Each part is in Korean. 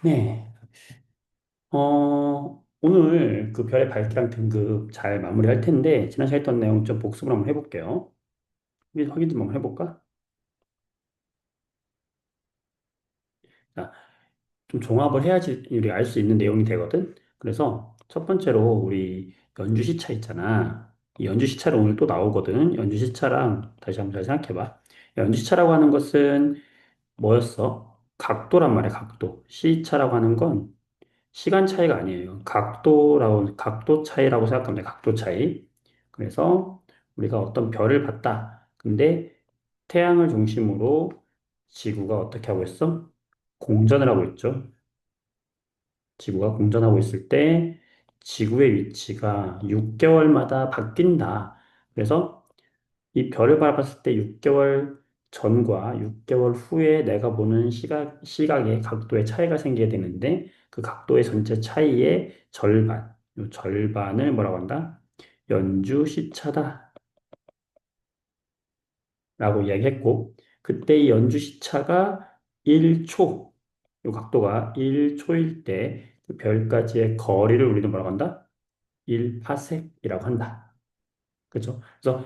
네. 오늘 그 별의 밝기랑 등급 잘 마무리할 텐데, 지난 시간에 했던 내용 좀 복습을 한번 해볼게요. 확인 좀 한번 해볼까? 자, 좀 종합을 해야지 우리 알 수 있는 내용이 되거든? 그래서 첫 번째로 우리 연주 시차 있잖아. 이 연주 시차로 오늘 또 나오거든. 연주 시차랑 다시 한번 잘 생각해봐. 연주 시차라고 하는 것은 뭐였어? 각도란 말이야, 각도. 시차라고 하는 건 시간 차이가 아니에요. 각도 차이라고 생각하면 돼. 각도 차이. 그래서 우리가 어떤 별을 봤다. 근데 태양을 중심으로 지구가 어떻게 하고 있어? 공전을 하고 있죠. 지구가 공전하고 있을 때 지구의 위치가 6개월마다 바뀐다. 그래서 이 별을 바라봤을 때 6개월 전과 6개월 후에 내가 보는 시각의 각도의 차이가 생기게 되는데 그 각도의 전체 차이의 이 절반을 뭐라고 한다? 연주 시차다 라고 이야기했고 그때 이 연주 시차가 1초, 이 각도가 1초일 때 그 별까지의 거리를 우리는 뭐라고 한다? 1파섹이라고 한다. 그렇죠? 그래서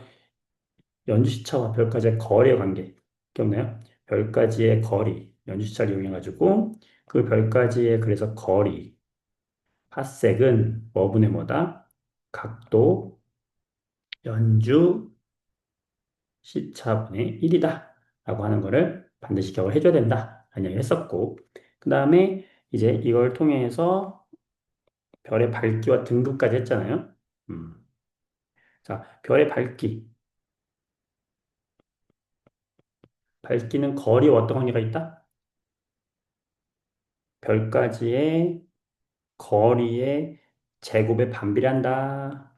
연주시차와 별까지의 거리의 관계 기억나요? 별까지의 거리, 연주시차를 이용해가지고 그 별까지의 그래서 거리, 파섹은 뭐분의 뭐다? 각도, 연주, 시차분의 1이다 라고 하는 거를 반드시 기억을 해줘야 된다 라는 이야기를 했었고 그 다음에 이제 이걸 통해서 별의 밝기와 등급까지 했잖아요. 음. 자, 별의 밝기. 밝기는 거리와 어떤 관계가 있다? 별까지의 거리의 제곱에 반비례한다.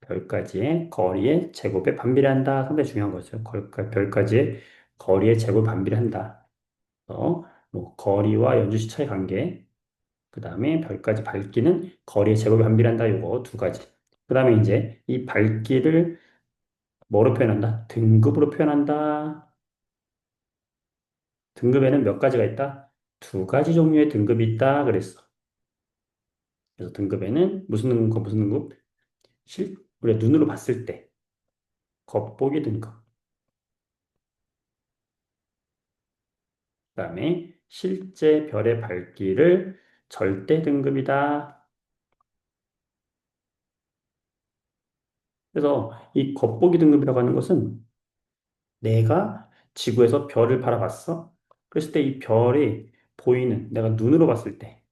별까지의 거리의 제곱에 반비례한다. 상당히 중요한 거죠. 별까지의 거리의 제곱에 반비례한다. 뭐 거리와 연주시 차의 관계, 그 다음에 별까지 밝기는 거리의 제곱에 반비례한다. 요거 두 가지. 그 다음에 이제 이 밝기를 뭐로 표현한다? 등급으로 표현한다. 등급에는 몇 가지가 있다? 두 가지 종류의 등급이 있다. 그랬어. 그래서 등급에는 무슨 등급, 무슨 등급? 우리가 눈으로 봤을 때 겉보기 등급, 그다음에 실제 별의 밝기를 절대 등급이다. 그래서 이 겉보기 등급이라고 하는 것은 내가 지구에서 별을 바라봤어. 그랬을 때 이 별이 내가 눈으로 봤을 때,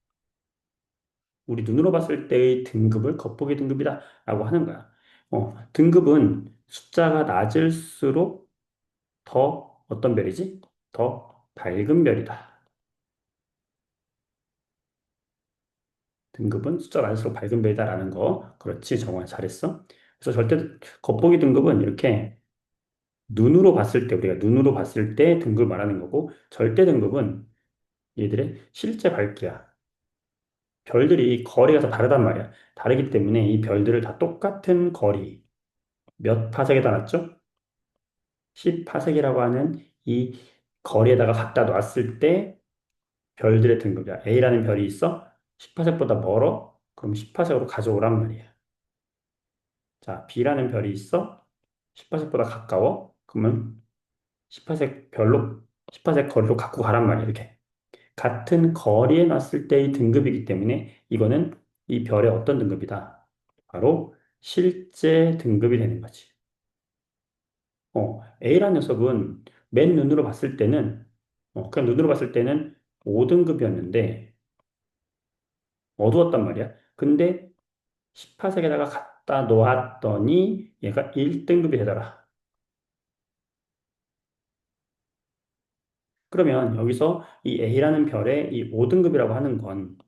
우리 눈으로 봤을 때의 등급을 겉보기 등급이다라고 하는 거야. 등급은 숫자가 낮을수록 더 어떤 별이지? 더 밝은 별이다. 등급은 숫자가 많을수록 밝은 별이다라는 거. 그렇지, 정말 잘했어. 그래서 겉보기 등급은 이렇게 우리가 눈으로 봤을 때 등급을 말하는 거고, 절대 등급은 얘들의 실제 밝기야. 별들이 거리가 다 다르단 말이야. 다르기 때문에 이 별들을 다 똑같은 거리, 몇 파sek에다 놨죠? 10파sek이라고 하는 이 거리에다가 갖다 놨을 때 별들의 등급이야. A라는 별이 있어? 10파sek보다 멀어? 그럼 10파sek으로 가져오란 말이야. 자, B라는 별이 있어? 10파sek보다 가까워? 그러면 10파색 거리로 갖고 가란 말이야, 이렇게. 같은 거리에 놨을 때의 등급이기 때문에 이거는 이 별의 어떤 등급이다? 바로 실제 등급이 되는 거지. A라는 녀석은 맨 눈으로 봤을 때는, 그냥 눈으로 봤을 때는 5등급이었는데 어두웠단 말이야. 근데 10파색에다가 갖다 놓았더니 얘가 1등급이 되더라. 그러면 여기서 이 A라는 별의 이 5등급이라고 하는 건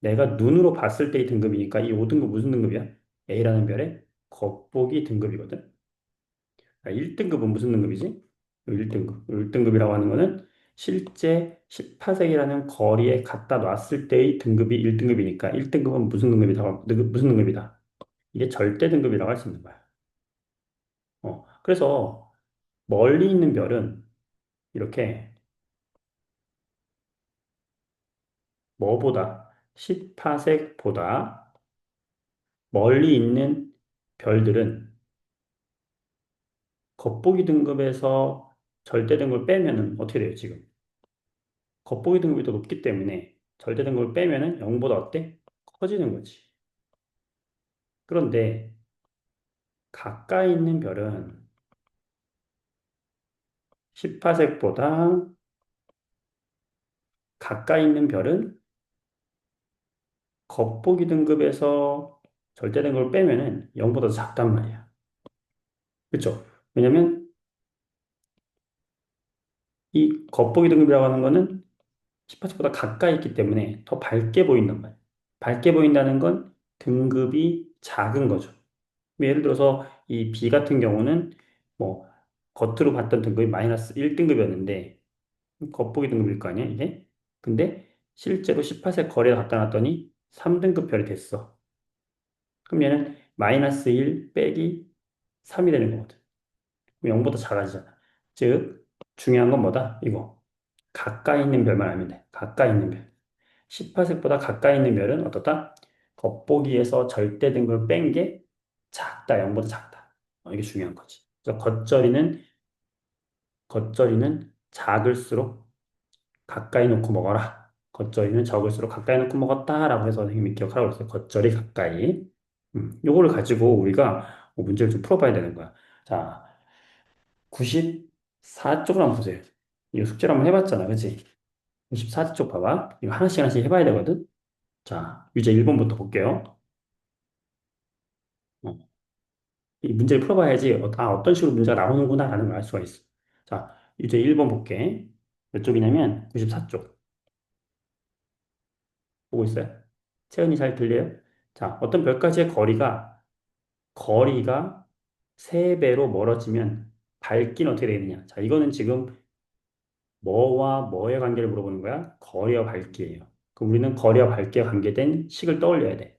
내가 눈으로 봤을 때의 등급이니까 이 5등급 무슨 등급이야? A라는 별의 겉보기 등급이거든. 1등급은 무슨 등급이지? 1등급. 1등급이라고 하는 거는 실제 18색이라는 거리에 갖다 놨을 때의 등급이 1등급이니까 1등급은 무슨 등급이다? 이게 절대 등급이라고 할 수 있는 거야. 그래서 멀리 있는 별은 이렇게 뭐보다 10파섹보다 멀리 있는 별들은 겉보기 등급에서 절대 등급을 빼면은 어떻게 돼요, 지금? 겉보기 등급이 더 높기 때문에 절대 등급을 빼면은 0보다 어때? 커지는 거지. 그런데 가까이 있는 별은 10파섹보다 가까이 있는 별은 겉보기 등급에서 절대 등급을 빼면은 0보다 더 작단 말이야. 그렇죠? 왜냐면 이 겉보기 등급이라고 하는 거는 10파섹보다 가까이 있기 때문에 더 밝게 보인단 말이야. 밝게 보인다는 건 등급이 작은 거죠. 예를 들어서 이 B 같은 경우는 뭐 겉으로 봤던 등급이 마이너스 1등급이었는데 겉보기 등급일 거 아니야, 이게? 근데 실제로 18세 거리에 갖다 놨더니 3등급 별이 됐어. 그럼 얘는 마이너스 1 빼기 3이 되는 거거든. 그럼 0보다 작아지잖아. 즉, 중요한 건 뭐다? 이거. 가까이 있는 별만 알면 돼. 가까이 있는 별. 18색보다 가까이 있는 별은 어떻다? 겉보기에서 절대 등급을 뺀 게 작다, 0보다 작다. 이게 중요한 거지. 그래서 겉절이는 작을수록 가까이 놓고 먹어라. 겉절이는 적을수록 가까이 놓고 먹었다라고 해서 선생님이 기억하라고 했어요. 겉절이 가까이. 요거를 가지고 우리가 문제를 좀 풀어봐야 되는 거야. 자, 94쪽을 한번 보세요. 이거 숙제를 한번 해봤잖아, 그치? 94쪽 봐봐. 이거 하나씩 하나씩 해봐야 되거든? 자, 유제 1번부터 볼게요. 어, 이 문제를 풀어봐야지, 어떤 식으로 문제가 나오는구나라는 걸 알 수가 있어. 자, 유제 1번 볼게. 몇 쪽이냐면 94쪽. 보고 있어요? 채은이 잘 들려요? 자, 어떤 별까지의 거리가 3배로 멀어지면 밝기는 어떻게 되느냐? 자, 이거는 지금 뭐와 뭐의 관계를 물어보는 거야? 거리와 밝기예요. 그럼 우리는 거리와 밝기에 관계된 식을 떠올려야 돼.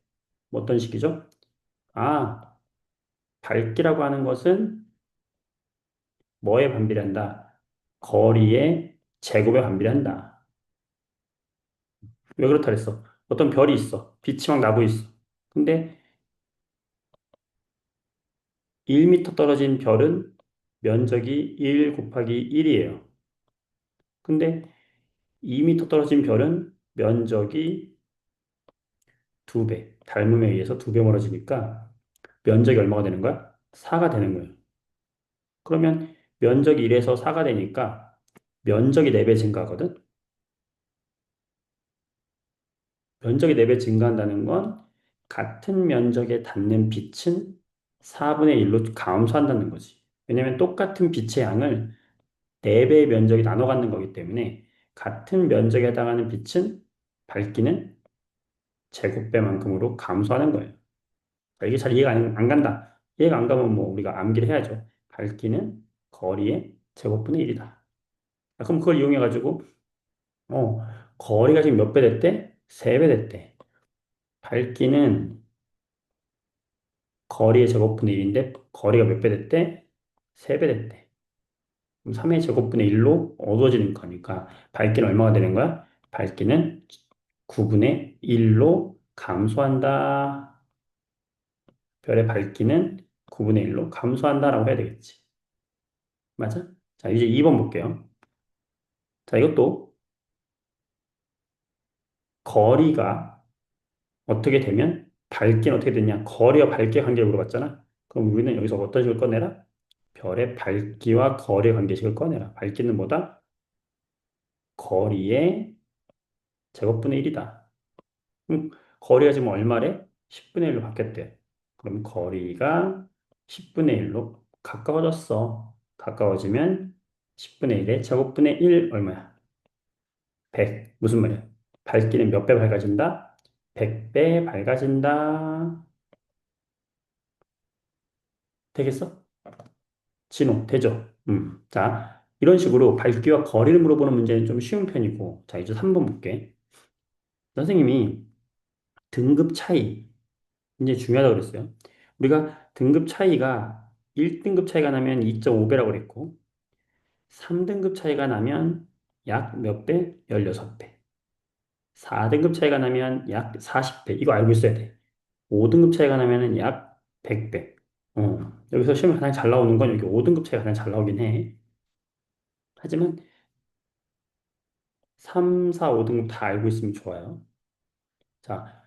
뭐 어떤 식이죠? 아, 밝기라고 하는 것은 뭐에 반비례한다? 거리의 제곱에 반비례한다. 왜 그렇다 그랬어? 어떤 별이 있어. 빛이 막 나고 있어. 근데 1m 떨어진 별은 면적이 1 곱하기 1이에요. 근데 2m 떨어진 별은 면적이 2배, 닮음에 의해서 2배 멀어지니까 면적이 얼마가 되는 거야? 4가 되는 거예요. 그러면 면적이 1에서 4가 되니까 면적이 4배 증가하거든? 면적이 4배 증가한다는 건 같은 면적에 닿는 빛은 4분의 1로 감소한다는 거지. 왜냐면 똑같은 빛의 양을 4배의 면적이 나눠 갖는 거기 때문에 같은 면적에 해당하는 빛은 밝기는 제곱배만큼으로 감소하는 거예요. 이게 잘 이해가 안 간다. 이해가 안 가면 뭐 우리가 암기를 해야죠. 밝기는 거리의 제곱분의 1이다. 그럼 그걸 이용해가지고, 어, 거리가 지금 몇 배 됐대? 3배 됐대. 밝기는 거리의 제곱분의 1인데, 거리가 몇 배 됐대? 3배 됐대. 그럼 3의 제곱분의 1로 어두워지는 거니까, 밝기는 얼마가 되는 거야? 밝기는 9분의 1로 감소한다. 별의 밝기는 9분의 1로 감소한다라고 해야 되겠지. 맞아? 자, 이제 2번 볼게요. 자, 이것도 거리가 어떻게 되면 밝기는 어떻게 되냐? 거리와 밝기의 관계를 물어봤잖아. 그럼 우리는 여기서 어떤 식을 꺼내라? 별의 밝기와 거리의 관계식을 꺼내라. 밝기는 뭐다? 거리의 제곱분의 1이다. 거리가 지금 얼마래? 10분의 1로 바뀌었대. 그럼 거리가 10분의 1로 가까워졌어. 가까워지면 10분의 1의 제곱분의 1 얼마야? 100. 무슨 말이야? 밝기는 몇 배 밝아진다? 100배 밝아진다. 되겠어? 진호, 되죠? 자, 이런 식으로 밝기와 거리를 물어보는 문제는 좀 쉬운 편이고, 자, 이제 3번 볼게. 선생님이 등급 차이, 이제 중요하다고 그랬어요. 우리가 등급 차이가 1등급 차이가 나면 2.5배라고 그랬고, 3등급 차이가 나면 약 몇 배? 16배. 4등급 차이가 나면 약 40배. 이거 알고 있어야 돼. 5등급 차이가 나면은 약 100배. 여기서 시험에 가장 잘 나오는 건 여기 5등급 차이가 가장 잘 나오긴 해. 하지만 3, 4, 5등급 다 알고 있으면 좋아요. 자,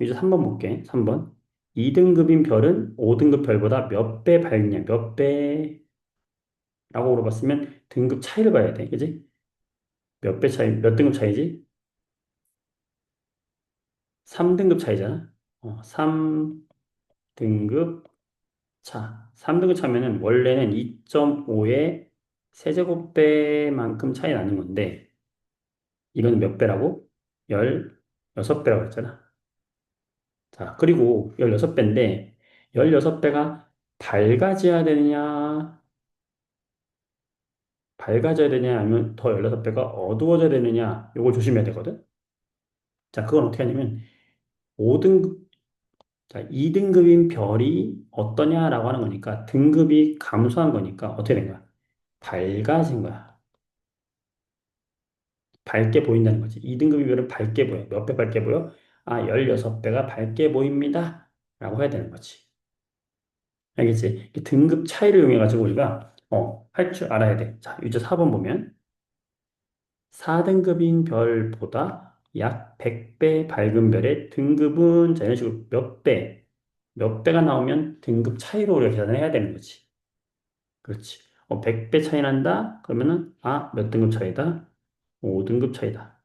이제 3번 볼게. 3번. 2등급인 별은 5등급 별보다 몇 배 밝냐? 몇 배라고 물어봤으면 등급 차이를 봐야 돼. 그지? 몇 배 차이, 몇 등급 차이지? 3등급 차이잖아. 3등급 차. 3등급 차면은 원래는 2.5의 세제곱배만큼 차이 나는 건데, 이건 몇 배라고? 16배라고 했잖아. 자, 그리고 16배인데, 16배가 밝아져야 되느냐, 밝아져야 되냐, 아니면 더 16배가 어두워져야 되느냐, 요걸 조심해야 되거든. 자, 그건 어떻게 하냐면, 5등급, 자, 2등급인 별이 어떠냐라고 하는 거니까, 등급이 감소한 거니까, 어떻게 된 거야? 밝아진 거야. 밝게 보인다는 거지. 2등급인 별은 밝게 보여. 몇 배 밝게 보여? 아, 16배가 밝게 보입니다. 라고 해야 되는 거지. 알겠지? 이 등급 차이를 이용해가지고 우리가, 할 줄 알아야 돼. 자, 유제 4번 보면, 4등급인 별보다 약 100배 밝은 별의 등급은 자, 이런 식으로 몇 배가 나오면 등급 차이로 우리가 계산을 해야 되는 거지. 그렇지. 100배 차이 난다? 그러면은, 아, 몇 등급 차이다? 5등급 차이다.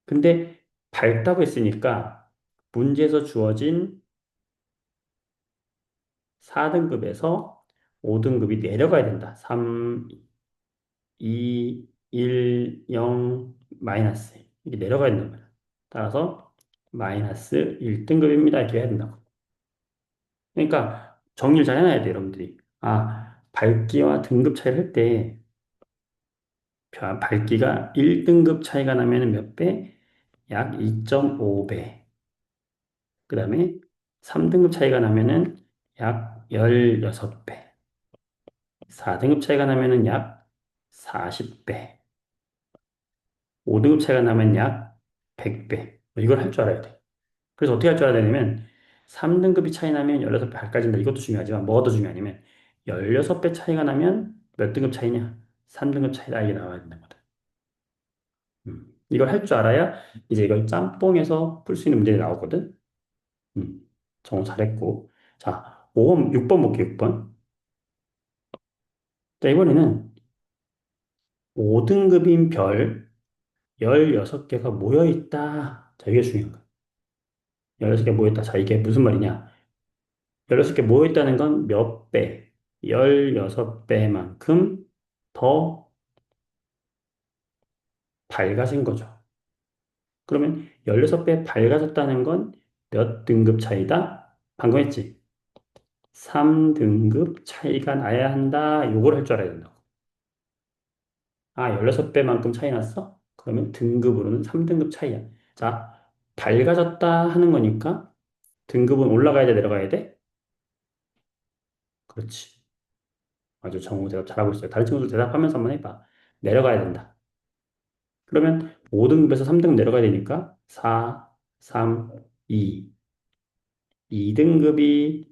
근데 밝다고 했으니까 문제에서 주어진 4등급에서 5등급이 내려가야 된다. 3, 2, 1, 0, 마이너스. 이게 내려가야 된단 말이야. 따라서 마이너스 1등급입니다. 이렇게 해야 된다고. 그러니까 정리를 잘 해놔야 돼, 여러분들이. 아, 밝기와 등급 차이를 할 때, 밝기가 1등급 차이가 나면 몇 배? 약 2.5배. 그 다음에 3등급 차이가 나면은 약 16배. 4등급 차이가 나면은 약 40배. 5등급 차이가 나면 약 100배. 이걸 할 줄 알아야 돼. 그래서 어떻게 할 줄 알아야 되냐면 3등급이 차이 나면 16배 밝아진다. 이것도 중요하지만 뭐가 더 중요하냐면 16배 차이가 나면 몇 등급 차이냐? 3등급 차이다. 이게 나와야 된다는 거다. 이걸 할 줄 알아야 이제 이걸 짬뽕해서 풀 수 있는 문제가 나오거든. 음, 정호 잘했고. 자, 5번, 6번 볼게요, 6번. 자, 이번에는 5등급인 별 16개가 모여 있다. 자, 이게 중요한 거야. 16개 모여 있다. 자, 이게 무슨 말이냐? 16개 모여 있다는 건 몇 배? 16배만큼 더 밝아진 거죠. 그러면 16배 밝아졌다는 건 몇 등급 차이다? 방금 했지? 3등급 차이가 나야 한다. 요걸 할 줄 알아야 된다고. 아, 16배만큼 차이 났어? 그러면 등급으로는 3등급 차이야. 자, 밝아졌다 하는 거니까 등급은 올라가야 돼, 내려가야 돼? 그렇지. 아주 정우 대답 잘하고 있어요. 다른 친구들 대답하면서 한번 해봐. 내려가야 된다. 그러면 5등급에서 3등급 내려가야 되니까 4, 3, 2. 2등급이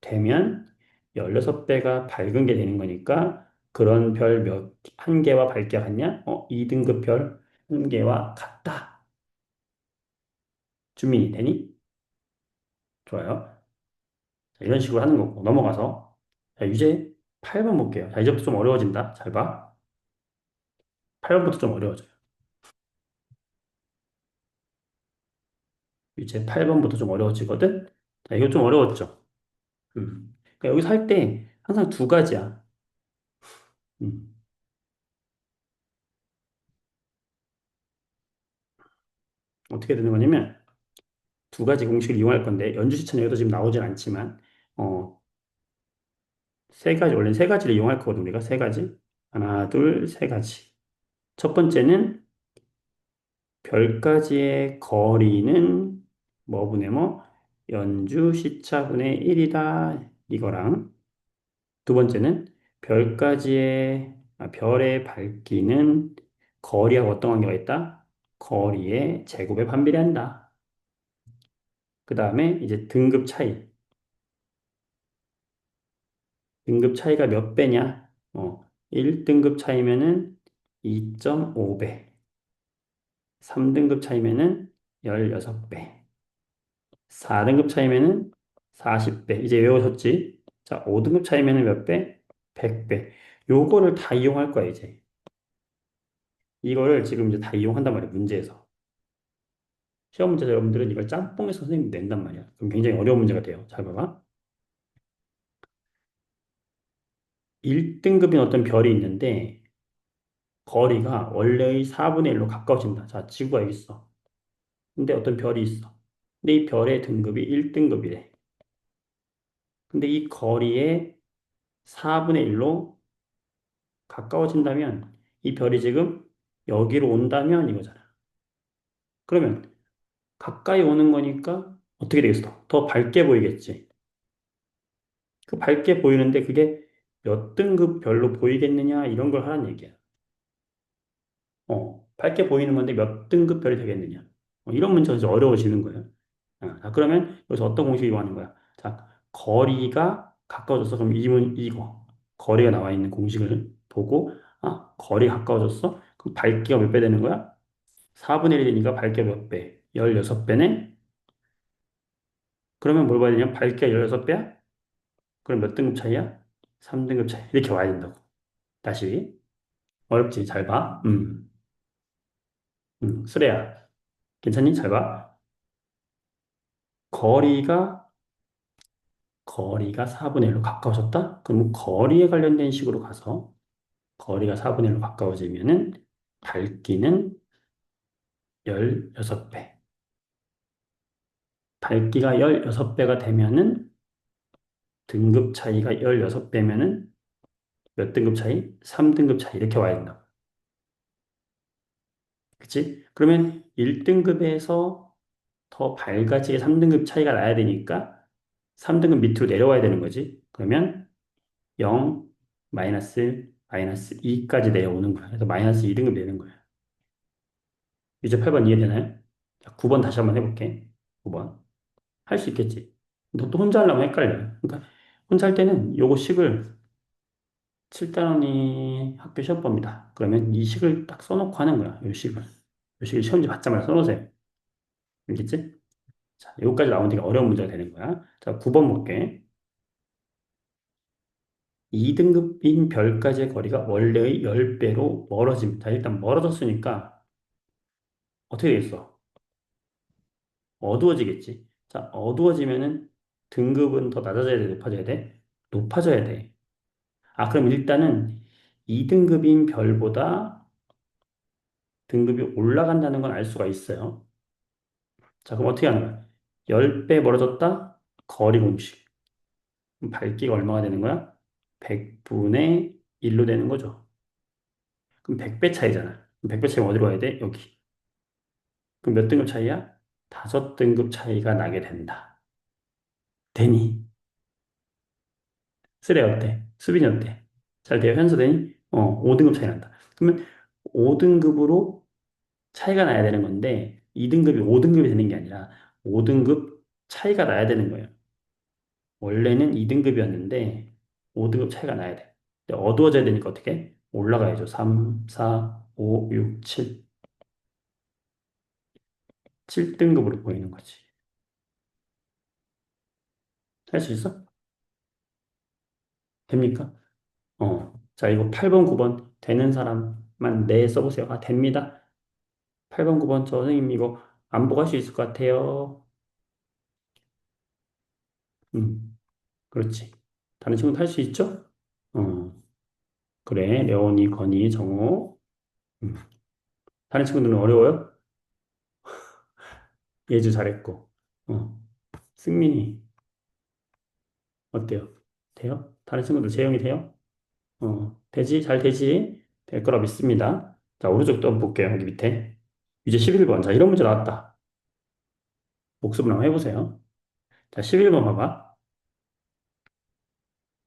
되면 16배가 밝은 게 되는 거니까 그런 별 한 개와 밝기가 같냐? 2등급 별 한 개와 같다. 주민이 되니? 좋아요. 자, 이런 식으로 하는 거고 넘어가서 자, 유제 8번 볼게요. 자, 이제부터 좀 어려워진다. 잘 봐. 8번부터 좀 어려워져요. 유제 8번부터 좀 어려워지거든. 자, 이거 좀 어려웠죠. 그러니까 여기서 할 때 항상 두 가지야. 음, 어떻게 되는 거냐면 두 가지 공식을 이용할 건데 연주시천 여기도 지금 나오진 않지만 어, 세 가지 원래 세 가지를 이용할 거거든 우리가 세 가지. 하나, 둘, 세 가지. 첫 번째는 별까지의 거리는 뭐분의 뭐 연주 시차분의 1이다 이거랑 두 번째는 별의 밝기는 거리하고 어떤 관계가 있다? 거리의 제곱에 반비례한다. 그 다음에 이제 등급 차이. 등급 차이가 몇 배냐? 1등급 차이면은 2.5배. 3등급 차이면은 16배. 4등급 차이면은 40배. 이제 외워졌지? 자, 5등급 차이면은 몇 배? 100배. 요거를 다 이용할 거야, 이제. 이거를 지금 이제 다 이용한단 말이야, 문제에서. 시험 문제에서 여러분들은 이걸 짬뽕해서 선생님이 낸단 말이야. 그럼 굉장히 어려운 문제가 돼요. 잘 봐봐. 1등급인 어떤 별이 있는데, 거리가 원래의 4분의 1로 가까워진다. 자, 지구가 여기 있어. 근데 어떤 별이 있어. 근데 이 별의 등급이 1등급이래. 근데 이 거리의 4분의 1로 가까워진다면 이 별이 지금 여기로 온다면 이거잖아. 그러면 가까이 오는 거니까 어떻게 되겠어? 더 밝게 보이겠지. 그 밝게 보이는데 그게 몇 등급 별로 보이겠느냐 이런 걸 하라는 얘기야. 밝게 보이는 건데 몇 등급 별이 되겠느냐. 이런 문제가 이제 어려워지는 거예요. 자, 그러면 여기서 어떤 공식을 이용하는 거야? 자, 거리가 가까워졌어. 그럼 이거. 거리가 나와 있는 공식을 보고, 거리가 가까워졌어? 그럼 밝기가 몇 배 되는 거야? 4분의 1이니까 밝기가 몇 배? 16배네? 그러면 뭘 봐야 되냐? 밝기가 16배야? 그럼 몇 등급 차이야? 3등급 차이. 이렇게 와야 된다고. 다시. 어렵지? 잘 봐. 수레야. 괜찮니? 잘 봐. 거리가 거리가 4분의 1로 가까워졌다? 그럼 거리에 관련된 식으로 가서 거리가 4분의 1로 가까워지면은 밝기는 16배. 밝기가 16배가 되면은 등급 차이가 16배면은 몇 등급 차이? 3등급 차이 이렇게 와야 된다. 그치? 그러면 1등급에서 더 밝아지게 3등급 차이가 나야 되니까 3등급 밑으로 내려와야 되는 거지. 그러면 0, 마이너스 2까지 내려오는 거야. 그래서 마이너스 2등급 내는 거야. 이제 8번 이해되나요? 자, 9번 다시 한번 해볼게. 9번. 할 수 있겠지. 너 또 혼자 하려면 헷갈려. 그러니까 혼자 할 때는 요거 식을 7단원이 학교 시험법입니다. 그러면 이 식을 딱 써놓고 하는 거야. 요 식을. 요 식을 시험지 받자마자 써놓으세요. 알겠지? 자, 여기까지 나오면 되게 어려운 문제가 되는 거야. 자, 9번 볼게. 2등급인 별까지의 거리가 원래의 10배로 멀어집니다. 일단 멀어졌으니까 어떻게 되겠어? 어두워지겠지. 자, 어두워지면은 등급은 더 낮아져야 돼, 높아져야 돼? 높아져야 돼. 그럼 일단은 2등급인 별보다 등급이 올라간다는 건 알 수가 있어요. 자, 그럼 어떻게 하는 거야? 10배 멀어졌다? 거리 공식. 그럼 밝기가 얼마가 되는 거야? 100분의 1로 되는 거죠. 그럼 100배 차이잖아. 그럼 100배 차이면 어디로 가야 돼? 여기. 그럼 몇 등급 차이야? 5등급 차이가 나게 된다. 되니? 쓰레 어때? 수빈이 어때? 잘 돼요? 현수되니? 5등급 차이 난다. 그러면 5등급으로 차이가 나야 되는 건데 2등급이 5등급이 되는 게 아니라 5등급 차이가 나야 되는 거예요. 원래는 2등급이었는데 5등급 차이가 나야 돼. 근데 어두워져야 되니까 어떻게? 올라가야죠. 3, 4, 5, 6, 7. 7등급으로 보이는 거지. 할 수 있어? 됩니까? 자, 이거 8번, 9번 되는 사람만 네 써보세요. 됩니다. 8번, 9번 저 선생님 이거 안 보고 할 수 있을 것 같아요. 그렇지. 다른 친구도 할 수 있죠? 어, 그래. 레온이, 건이, 정호. 음. 다른 친구들은 어려워요? 예주 잘했고. 어, 승민이 어때요? 돼요? 다른 친구들 재영이 돼요? 되지? 잘 되지? 될 거라 믿습니다. 자, 오른쪽도 한번 볼게요. 여기 밑에. 이제 11번. 자, 이런 문제 나왔다. 복습을 한번 해보세요. 자, 11번 봐봐.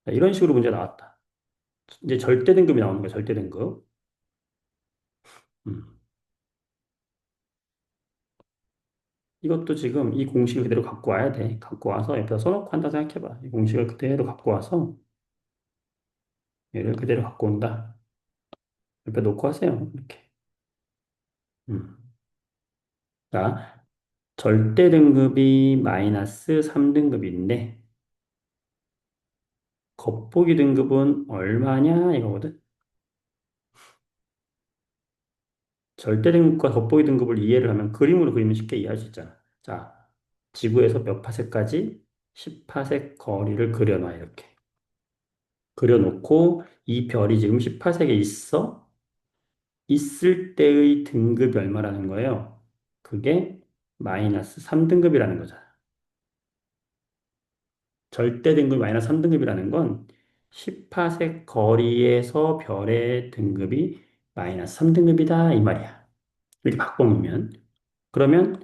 자, 이런 식으로 문제 나왔다. 이제 절대 등급이 나오는 거야, 절대 등급. 음. 이것도 지금 이 공식을 그대로 갖고 와야 돼. 갖고 와서 옆에다 써놓고 한다 생각해봐. 이 공식을 그대로 갖고 와서 얘를 그대로 갖고 온다. 옆에 놓고 하세요. 이렇게. 음. 자, 절대 등급이 마이너스 3등급인데 겉보기 등급은 얼마냐 이거거든. 절대 등급과 겉보기 등급을 이해를 하면 그림으로 그리면 쉽게 이해할 수 있잖아. 자, 지구에서 몇 파세까지 10파세 거리를 그려놔 이렇게. 그려놓고 이 별이 지금 10파세에 있어. 있을 때의 등급이 얼마라는 거예요? 그게 마이너스 3등급이라는 거잖아. 절대 등급이 마이너스 3등급이라는 건 10파세 거리에서 별의 등급이 마이너스 3등급이다 이 말이야. 이렇게 바꿔놓으면 그러면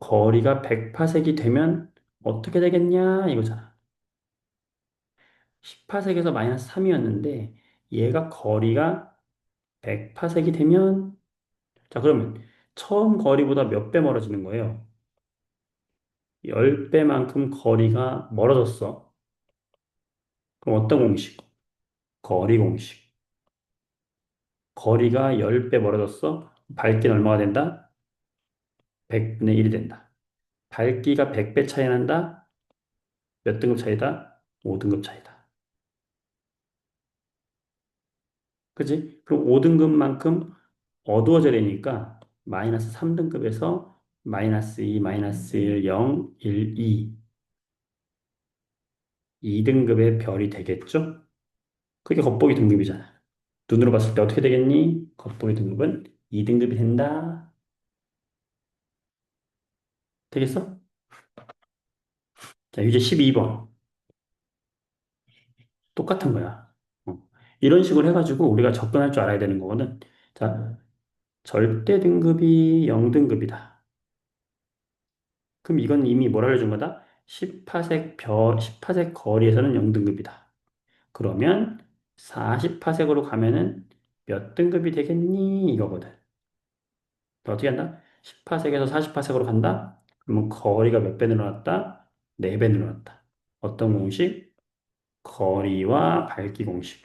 거리가 100파섹이 되면 어떻게 되겠냐 이거잖아. 10파섹에서 마이너스 3이었는데 얘가 거리가 100파섹이 되면 자 그러면 처음 거리보다 몇 배 멀어지는 거예요? 10배만큼 거리가 멀어졌어. 그럼 어떤 공식? 거리 공식. 거리가 10배 멀어졌어? 밝기는 얼마가 된다? 100분의 1이 된다. 밝기가 100배 차이 난다? 몇 등급 차이다? 5등급 차이다. 그지? 그럼 5등급만큼 어두워져야 되니까 마이너스 3등급에서 마이너스 2, 마이너스 1, 0, 1, 2, 2등급의 별이 되겠죠? 그게 겉보기 등급이잖아. 눈으로 봤을 때 어떻게 되겠니? 겉보기 등급은 2등급이 된다. 되겠어? 자, 이제 12번. 똑같은 거야. 어. 이런 식으로 해가지고 우리가 접근할 줄 알아야 되는 거거든. 자, 절대 등급이 0등급이다. 그럼 이건 이미 뭘 알려준 거다? 10파색 거리에서는 0등급이다. 그러면 40파색으로 가면은 몇 등급이 되겠니? 이거거든. 어떻게 한다? 10파색에서 40파색으로 간다? 그러면 거리가 몇 배 늘어났다? 4배 늘어났다. 어떤 공식? 거리와 밝기 공식.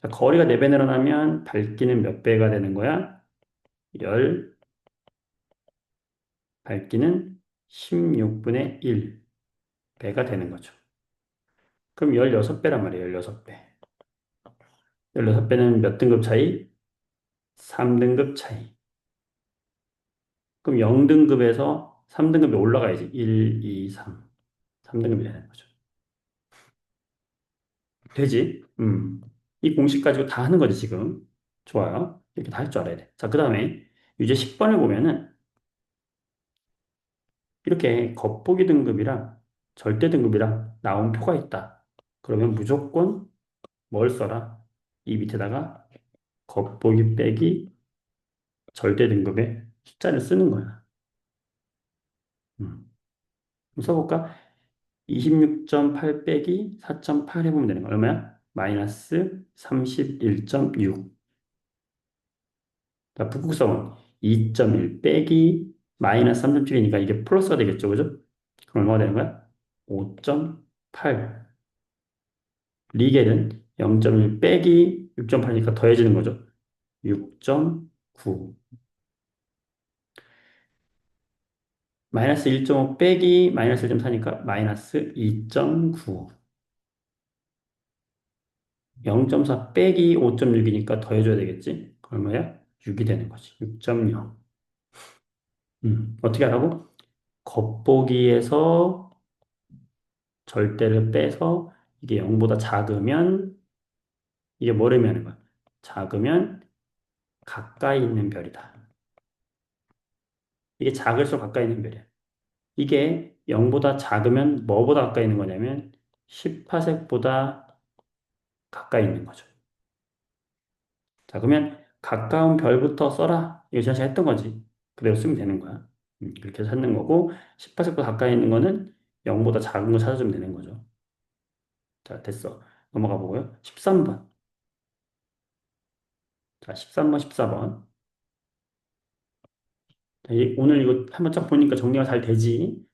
자, 거리가 4배 늘어나면 밝기는 몇 배가 되는 거야? 10, 밝기는 16분의 1배가 되는 거죠. 그럼 16배란 말이에요, 16배. 16배는 몇 등급 차이? 3등급 차이. 그럼 0등급에서 3등급에 올라가야지. 1, 2, 3. 3등급이 되는 거죠. 되지? 이 공식 가지고 다 하는 거지, 지금. 좋아요. 이렇게 다 할 줄 알아야 돼. 자, 그 다음에 유제 10번을 보면은 이렇게 겉보기 등급이랑 절대 등급이랑 나온 표가 있다. 그러면 무조건 뭘 써라? 이 밑에다가 겉보기 빼기 절대 등급의 숫자를 쓰는 거야. 음. 그럼 써볼까? 26.8 빼기 4.8 해보면 되는 거야. 얼마야? 마이너스 31.6. 자, 북극성은 2.1 빼기 마이너스 3.7이니까 이게 플러스가 되겠죠. 그죠? 그럼 얼마가 되는 거야? 5.8. 리겔은 0.1 빼기 6.8이니까 더해지는 거죠. 6.9. 마이너스 1.5 빼기 마이너스 1.4니까 마이너스 2.9. 0.4 빼기 5.6이니까 더해줘야 되겠지? 얼마야? 6이 되는 거지. 6.0. 어떻게 하라고? 겉보기에서 절대를 빼서 이게 0보다 작으면 이게 뭘 의미하는 거야? 작으면 가까이 있는 별이다. 이게 작을수록 가까이 있는 별이야. 이게 0보다 작으면 뭐보다 가까이 있는 거냐면 10파섹보다 가까이 있는 거죠. 자, 그러면 가까운 별부터 써라. 이거 제가 했던 거지. 그대로 쓰면 되는 거야. 그렇게 해서 찾는 거고 10파섹보다 가까이 있는 거는 0보다 작은 거 찾아주면 되는 거죠. 자, 됐어. 넘어가 보고요. 13번. 자, 13번, 14번. 오늘 이거 한번 쫙 보니까 정리가 잘 되지?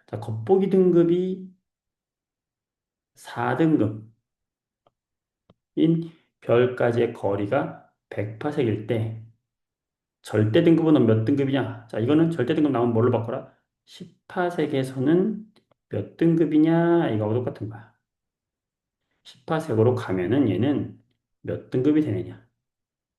자, 겉보기 등급이 4등급인 별까지의 거리가 100파섹일 때 절대 등급은 몇 등급이냐? 자, 이거는 절대 등급 나오면 뭘로 바꿔라? 10파섹에서는 몇 등급이냐? 이거하고 똑같은 거야. 10파섹으로 가면은 얘는 몇 등급이 되느냐?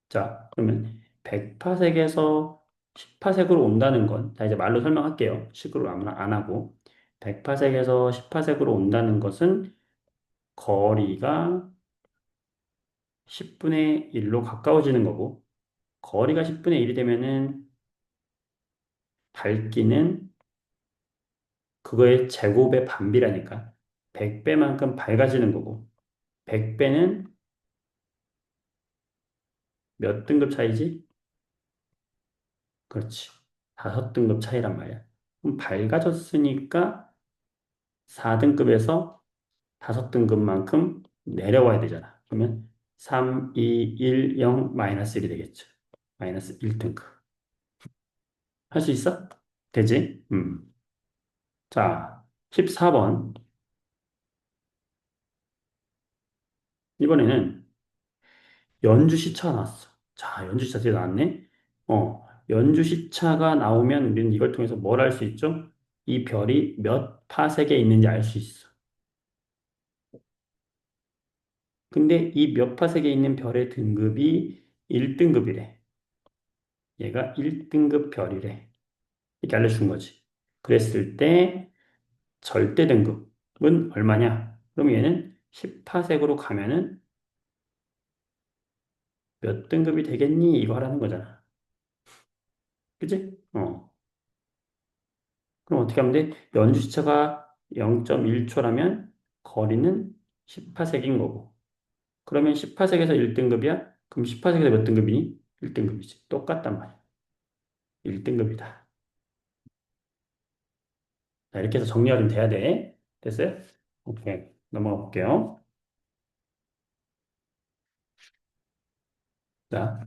자, 그러면 100파섹에서 10파섹으로 온다는 건, 자, 이제 말로 설명할게요. 식으로 안 하고. 100파섹에서 10파섹으로 온다는 것은 거리가 10분의 1로 가까워지는 거고, 거리가 10분의 1이 되면은 밝기는 그거의 제곱의 반비라니까. 100배만큼 밝아지는 거고, 100배는 몇 등급 차이지? 그렇지. 5등급 차이란 말이야. 그럼 밝아졌으니까 4등급에서 5등급만큼 내려와야 되잖아. 그러면 3, 2, 1, 0, 마이너스 1이 되겠죠. 마이너스 1등급. 할 수 있어? 되지? 자, 14번. 이번에는 연주시차가 나왔어. 자, 연주시차 드디어 나왔네? 연주시차가 나오면 우리는 이걸 통해서 뭘 알 수 있죠? 이 별이 몇 파색에 있는지 알 수 있어. 근데 이 몇 파색에 있는 별의 등급이 1등급이래. 얘가 1등급 별이래. 이렇게 알려준 거지. 그랬을 때 절대 등급은 얼마냐? 그럼 얘는 10파색으로 가면은 몇 등급이 되겠니? 이거 하라는 거잖아. 그치? 그럼 어떻게 하면 돼? 연주시차가 0.1초라면 거리는 10파색인 거고. 그러면 10파색에서 1등급이야? 그럼 10파색에서 몇 등급이니? 1등급이지. 똑같단 말이야. 1등급이다. 자, 이렇게 해서 정리가 좀 돼야 돼. 됐어요? 오케이. 넘어가 볼게요. 자,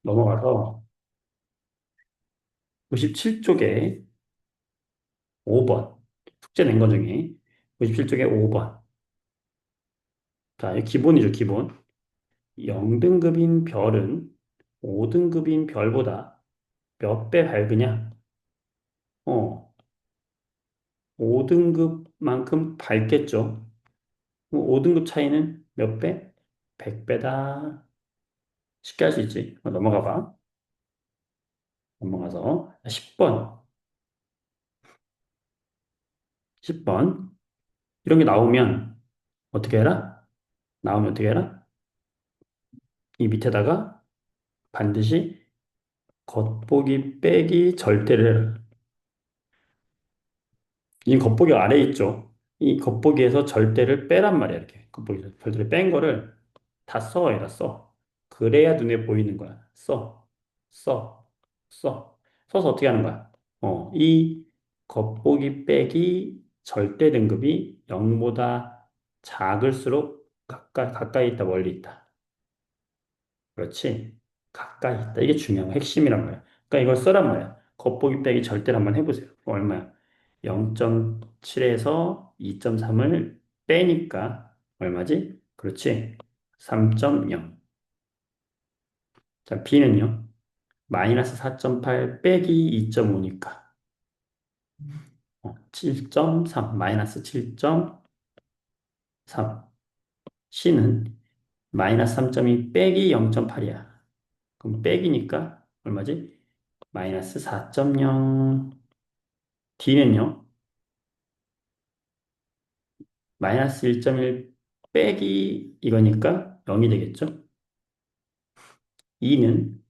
넘어가서 97쪽에 5번. 숙제 낸 거 중에 97쪽에 5번. 자, 이 기본이죠, 기본. 0등급인 별은 5등급인 별보다 몇 배 밝으냐? 5등급만큼 밝겠죠. 5등급 차이는 몇 배? 100배다. 쉽게 할 수 있지. 넘어가 봐. 넘어가서 10번. 10번. 이런 게 나오면 어떻게 해라? 나오면 어떻게 해라? 이 밑에다가 반드시 겉보기 빼기 절대를 해라. 이 겉보기 아래에 있죠. 이 겉보기에서 절대를 빼란 말이야. 이렇게 겉보기에서 절대를 뺀 거를 다 써, 여기다 써. 그래야 눈에 보이는 거야. 써, 써, 써. 써서 어떻게 하는 거야? 이 겉보기 빼기 절대 등급이 0보다 작을수록 가까이 있다, 멀리 있다. 그렇지? 가까이 있다. 이게 중요한 거, 핵심이란 말이야. 그러니까 이걸 써란 말이야. 겉보기 빼기 절대를 한번 해보세요. 얼마야? 0.7에서 2.3을 빼니까 얼마지? 그렇지? 3.0. 자, B는요? 마이너스 4.8 빼기 2.5니까 7.3, 마이너스 7.3. C는 마이너스 3.2 빼기 0.8이야. 그럼 빼기니까 얼마지? 마이너스 4.0. D는요? 마이너스 1.1 빼기 이거니까 0이 되겠죠? E는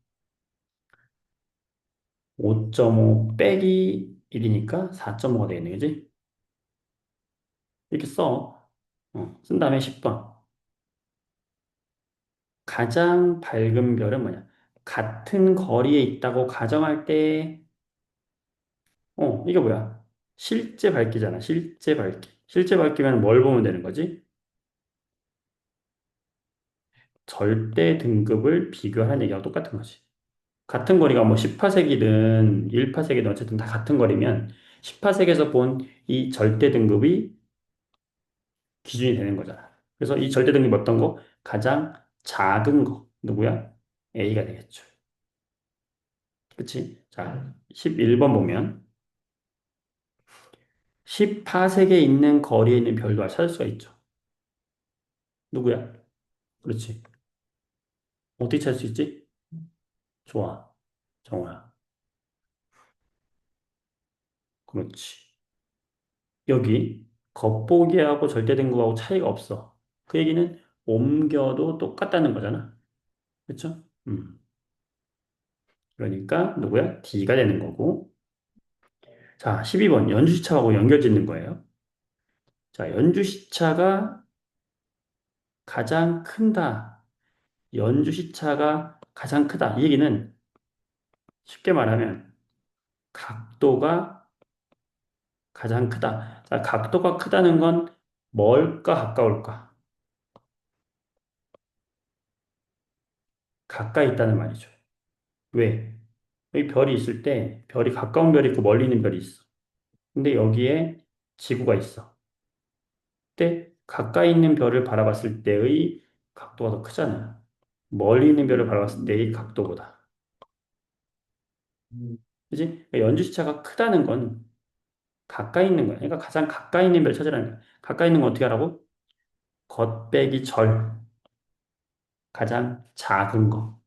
5.5 빼기 1이니까 4.5가 되겠네, 그지? 이렇게 써. 쓴 다음에 10번. 가장 밝은 별은 뭐냐? 같은 거리에 있다고 가정할 때, 이게 뭐야? 실제 밝기잖아. 실제 밝기. 실제 밝기면 뭘 보면 되는 거지? 절대 등급을 비교하는 얘기하고 똑같은 거지. 같은 거리가 뭐 10파색이든 1파색이든 어쨌든 다 같은 거리면 10파색에서 본 이 절대 등급이 기준이 되는 거잖아. 그래서 이 절대 등급이 어떤 거? 가장 작은 거. 누구야? A가 되겠죠. 그치? 자, 11번 보면 10파색에 있는 거리에 있는 별도 찾을 수가 있죠. 누구야? 그렇지. 어떻게 찾을 수 있지? 좋아. 정호야. 그렇지. 여기 겉보기하고 절대 등급하고 차이가 없어. 그 얘기는 옮겨도 똑같다는 거잖아. 그렇죠? 그러니까 누구야? D가 되는 거고. 자, 12번 연주시차하고 연결 짓는 거예요. 자, 연주시차가 가장 큰다. 연주시차가 가장 크다. 이 얘기는 쉽게 말하면 각도가 가장 크다. 자, 각도가 크다는 건 멀까 가까울까? 가까이 있다는 말이죠. 왜? 여기 별이 있을 때 별이 가까운 별이 있고 멀리 있는 별이 있어. 근데 여기에 지구가 있어. 근데 가까이 있는 별을 바라봤을 때의 각도가 더 크잖아요. 멀리 있는 별을 바라봤을 때의 각도보다. 그지? 그러니까 연주시차가 크다는 건 가까이 있는 거야. 그러니까 가장 가까이 있는 별을 찾으라는 거야. 가까이 있는 건 어떻게 하라고? 겉 빼기 절. 가장 작은 거.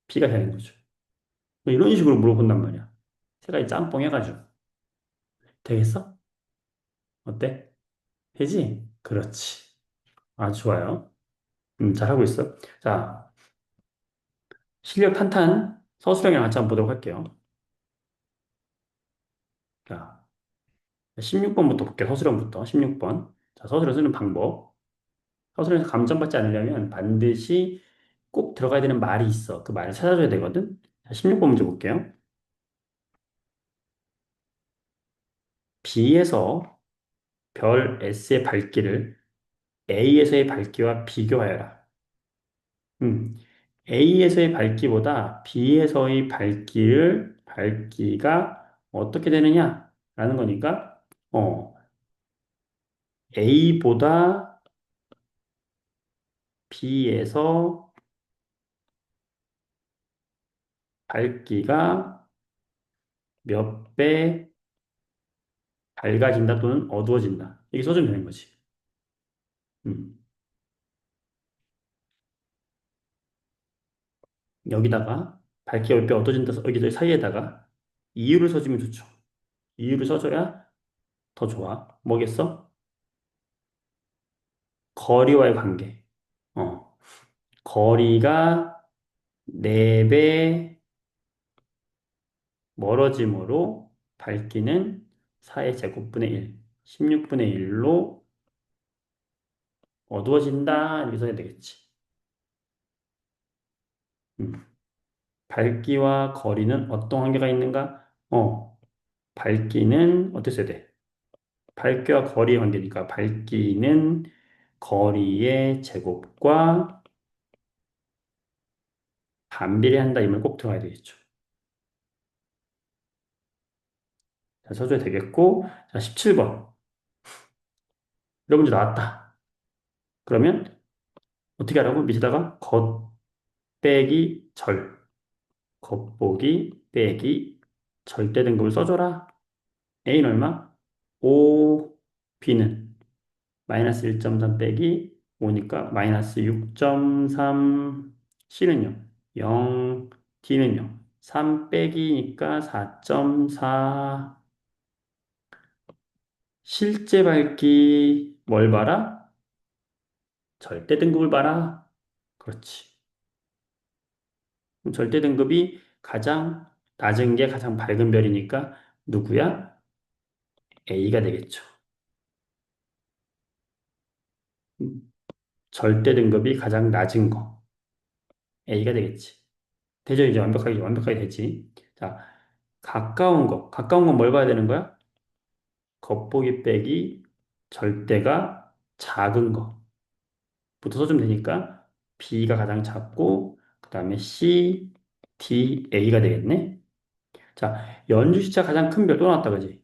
B가 되는 거죠. 뭐 이런 식으로 물어본단 말이야. 세가지 짬뽕 해가지고. 되겠어? 어때? 되지? 그렇지. 아주 좋아요. 잘하고 있어. 자, 실력 탄탄 서술형이랑 같이 한번 보도록 할게요. 자, 16번부터 볼게요. 서술형부터. 16번. 자, 서술형 쓰는 방법. 서술형에서 감점받지 않으려면 반드시 꼭 들어가야 되는 말이 있어. 그 말을 찾아줘야 되거든. 자, 16번 문제 볼게요. B에서 별 S의 밝기를 A에서의 밝기와 비교하여라. 음, A에서의 밝기보다 B에서의 밝기가 어떻게 되느냐라는 거니까, A보다 B에서 밝기가 몇 배 밝아진다 또는 어두워진다. 이게 써주면 되는 거지. 음, 여기다가 밝기가 몇 배 어두워진다, 여기 사이에다가 이유를 써주면 좋죠. 이유를 써줘야 더 좋아. 뭐겠어? 거리와의 관계. 어, 거리가 4배 멀어짐으로 밝기는 4의 제곱분의 1, 16분의 1로 어두워진다. 이렇게 써야 되겠지. 음, 밝기와 거리는 어떤 관계가 있는가? 밝기는 어떻게 써야 돼? 밝기와 거리의 관계니까 밝기는 거리의 제곱과 반비례한다. 이 말 꼭 들어가야 되겠죠. 자, 써줘야 되겠고. 자, 17번. 이런 문제 나왔다. 그러면 어떻게 하라고? 밑에다가 겉 빼기 절. 겉보기 빼기 절대 등급을 써줘라. A는 얼마? 5, B는 마이너스 1.3 빼기 5니까 마이너스 6.3, C는요? 0, D는요? 3 빼기니까 4.4. 실제 밝기 뭘 봐라? 절대 등급을 봐라. 그렇지. 그럼 절대 등급이 가장 낮은 게 가장 밝은 별이니까 누구야? A가 되겠죠. 절대 등급이 가장 낮은 거. A가 되겠지. 되죠? 이제 완벽하게 되지. 자, 가까운 건 뭘 봐야 되는 거야? 겉보기 빼기 절대가 작은 거부터 써주면 되니까 B가 가장 작고, 그 다음에 C, DA가 되겠네. 자, 연주시차 가장 큰 별 또 나왔다, 그지?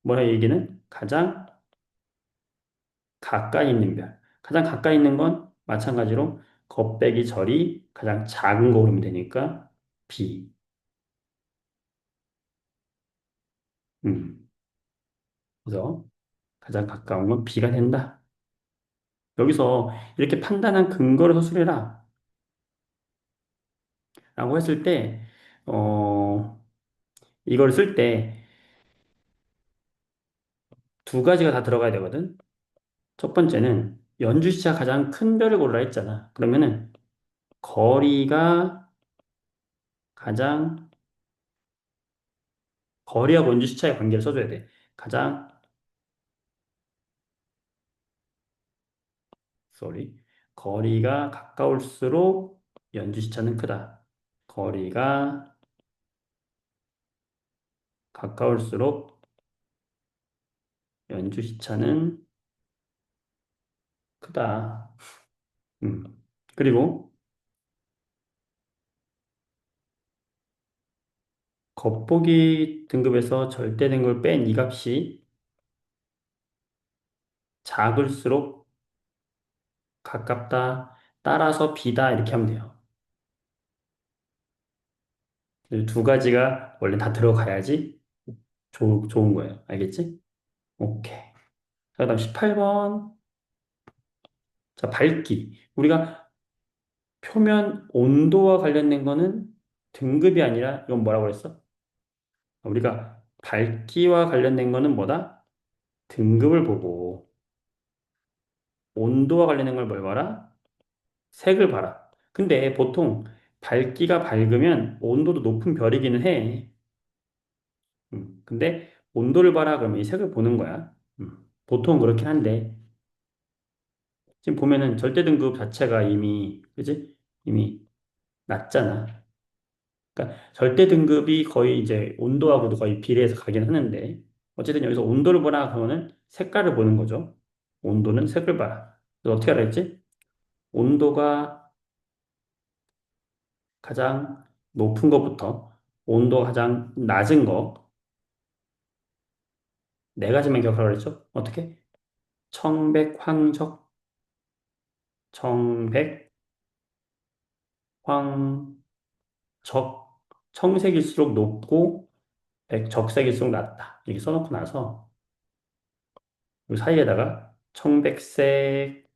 뭐라 얘기는? 가장 가까이 있는 별. 가장 가까이 있는 건 마찬가지로 곱빼기 절이 가장 작은 거 고르면 되니까 B. 음. 그래서 가장 가까운 건 B가 된다. 여기서 이렇게 판단한 근거를 서술해라. 라고 했을 때, 어, 이걸 쓸 때 두 가지가 다 들어가야 되거든. 첫 번째는 연주시차 가장 큰 별을 고르라 했잖아. 그러면은 거리가 가장, 거리하고 연주시차의 관계를 써줘야 돼. 가장, sorry. 거리가 가까울수록 연주시차는 크다. 거리가 가까울수록 연주시차는 크다. 음. 그리고 겉보기 등급에서 절대 등급을 뺀 이 값이 작을수록 가깝다. 따라서 B다. 이렇게 하면 돼요. 이두 가지가 원래 다 들어가야지 좋은 거예요. 알겠지? 오케이. 자, 그다음 18번. 자, 밝기. 우리가 표면 온도와 관련된 거는 등급이 아니라 이건 뭐라고 그랬어? 우리가 밝기와 관련된 거는 뭐다? 등급을 보고 온도와 관련된 걸 뭘 봐라? 색을 봐라. 근데 보통 밝기가 밝으면 온도도 높은 별이기는 해. 근데 온도를 봐라 그러면 이 색을 보는 거야. 보통 그렇긴 한데 지금 보면은 절대 등급 자체가 이미 그지? 이미 낮잖아. 그러니까 절대 등급이 거의 이제 온도하고도 거의 비례해서 가긴 하는데 어쨌든 여기서 온도를 보라 그러면은 색깔을 보는 거죠. 온도는 색을 봐라. 그래서 어떻게 알았지? 온도가 가장 높은 것부터 온도가 가장 낮은 거 네 가지만 기억하라고 그랬죠? 어떻게? 청백, 황적, 청백, 황적, 청색일수록 높고 적색일수록 낮다. 이렇게 써놓고 나서 이 사이에다가 청백색,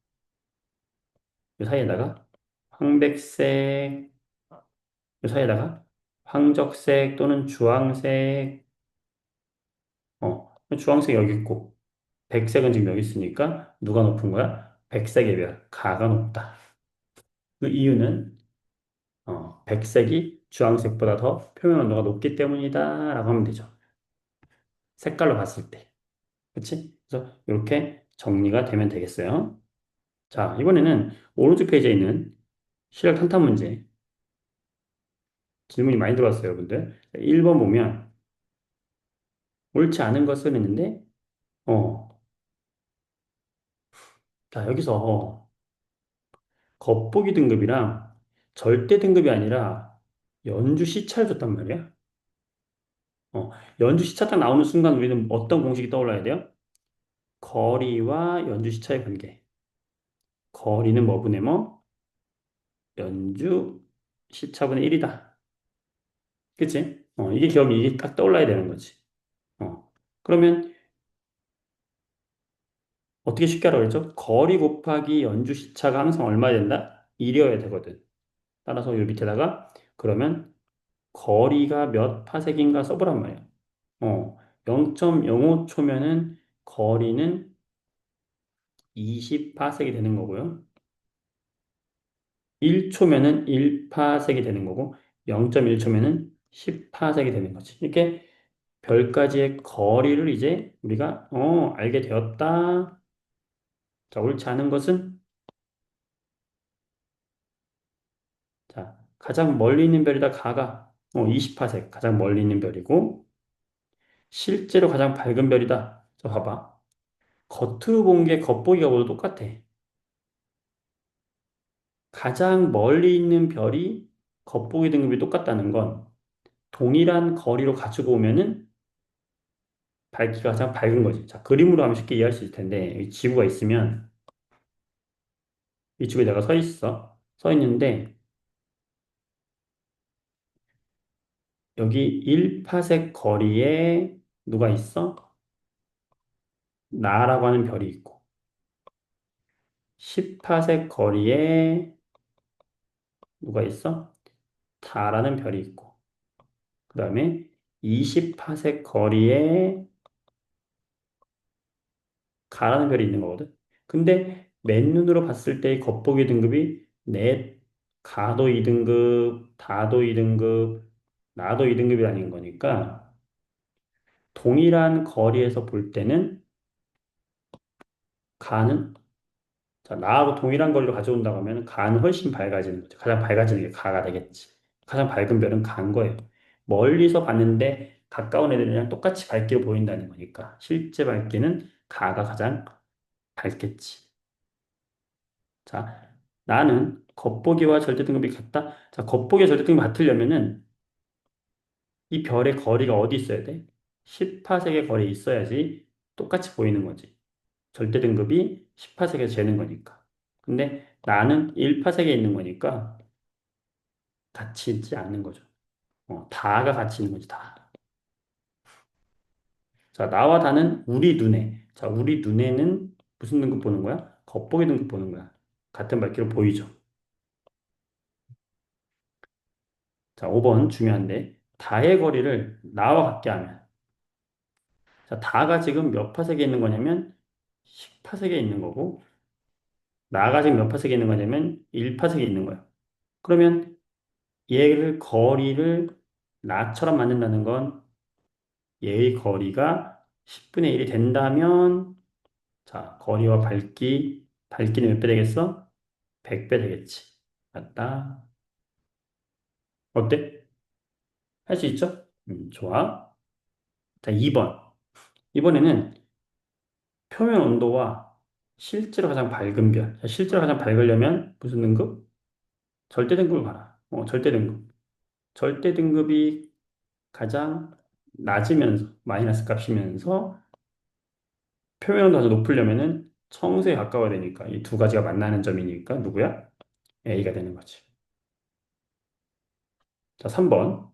이 사이에다가 황백색, 이 사이에다가 황적색 또는 주황색, 주황색 여기 있고 백색은 지금 여기 있으니까 누가 높은 거야? 백색의 별, 가가 높다. 그 이유는 백색이 주황색보다 더 표면 온도가 높기 때문이다 라고 하면 되죠. 색깔로 봤을 때. 그치? 그래서 이렇게 정리가 되면 되겠어요. 자, 이번에는 오른쪽 페이지에 있는 시력 탄탄 문제. 질문이 많이 들어왔어요, 여러분들. 1번 보면 옳지 않은 것은 있는데, 어, 자, 여기서 겉보기 등급이랑 절대 등급이 아니라 연주 시차를 줬단 말이야. 어, 연주 시차 딱 나오는 순간 우리는 어떤 공식이 떠올라야 돼요? 거리와 연주 시차의 관계. 거리는 뭐분의 뭐? 연주 시차분의 1이다. 그치? 이게 딱 떠올라야 되는 거지. 그러면 어떻게 쉽게 하라고 그랬죠? 거리 곱하기 연주 시차가 항상 얼마 된다? 1이어야 되거든. 따라서 요 밑에다가 그러면 거리가 몇 파섹인가 써보란 말이야. 0.05초면은 거리는 20파섹이 되는 거고요. 1초면은 1파섹이 되는 거고 0.1초면은 10파섹이 되는 거지. 이렇게 별까지의 거리를 이제 우리가 알게 되었다. 자, 옳지 않은 것은 자, 가장 멀리 있는 별이다 가가 20파섹 가장 멀리 있는 별이고 실제로 가장 밝은 별이다. 자, 봐봐. 겉으로 본 게 겉보기가 모두 똑같아. 가장 멀리 있는 별이 겉보기 등급이 똑같다는 건 동일한 거리로 가지고 오면은 밝기가 가장 밝은 거지. 자, 그림으로 하면 쉽게 이해할 수 있을 텐데, 이 지구가 있으면, 이 지구에 내가 서 있어. 서 있는데, 여기 1파색 거리에 누가 있어? 나라고 하는 별이 있고, 10파색 거리에 누가 있어? 다라는 별이 있고, 그 다음에 20파색 거리에 가라는 별이 있는 거거든. 근데 맨눈으로 봤을 때의 겉보기 등급이 넷, 가도 2등급, 다도 2등급, 나도 2등급이 아닌 거니까 동일한 거리에서 볼 때는 가는 자, 나하고 동일한 거리로 가져온다고 하면 가는 훨씬 밝아지는 거죠. 가장 밝아지는 게 가가 되겠지. 가장 밝은 별은 가인 거예요. 멀리서 봤는데 가까운 애들이랑 똑같이 밝게 보인다는 거니까 실제 밝기는 가가 가장 밝겠지. 자, 나는 겉보기와 절대 등급이 같다. 자, 겉보기와 절대 등급이 같으려면은 이 별의 거리가 어디 있어야 돼? 10파색의 거리에 있어야지 똑같이 보이는 거지. 절대 등급이 10파색에서 재는 거니까. 근데 나는 1파색에 있는 거니까 같이 있지 않는 거죠. 다가 같이 있는 거지, 다. 자, 나와 다는 우리 눈에. 자, 우리 눈에는 무슨 등급 보는 거야? 겉보기 등급 보는 거야. 같은 밝기로 보이죠. 자, 5번 중요한데. 다의 거리를 나와 같게 하면. 자, 다가 지금 몇 파색에 있는 거냐면 10파색에 있는 거고, 나가 지금 몇 파색에 있는 거냐면 1파색에 있는 거야. 그러면 얘를 거리를 나처럼 만든다는 건 얘의 거리가 10분의 1이 된다면, 자, 거리와 밝기는 몇 배 되겠어? 100배 되겠지. 맞다. 어때? 할 수 있죠? 좋아. 자, 2번. 이번에는 표면 온도와 실제로 가장 밝은 별. 자, 실제로 가장 밝으려면 무슨 등급? 절대 등급을 봐라. 절대 등급. 절대 등급이 가장 낮으면서, 마이너스 값이면서 표면 온도가 더 높으려면은 청수에 가까워야 되니까 이 두 가지가 만나는 점이니까 누구야? A가 되는 거지. 자, 3번.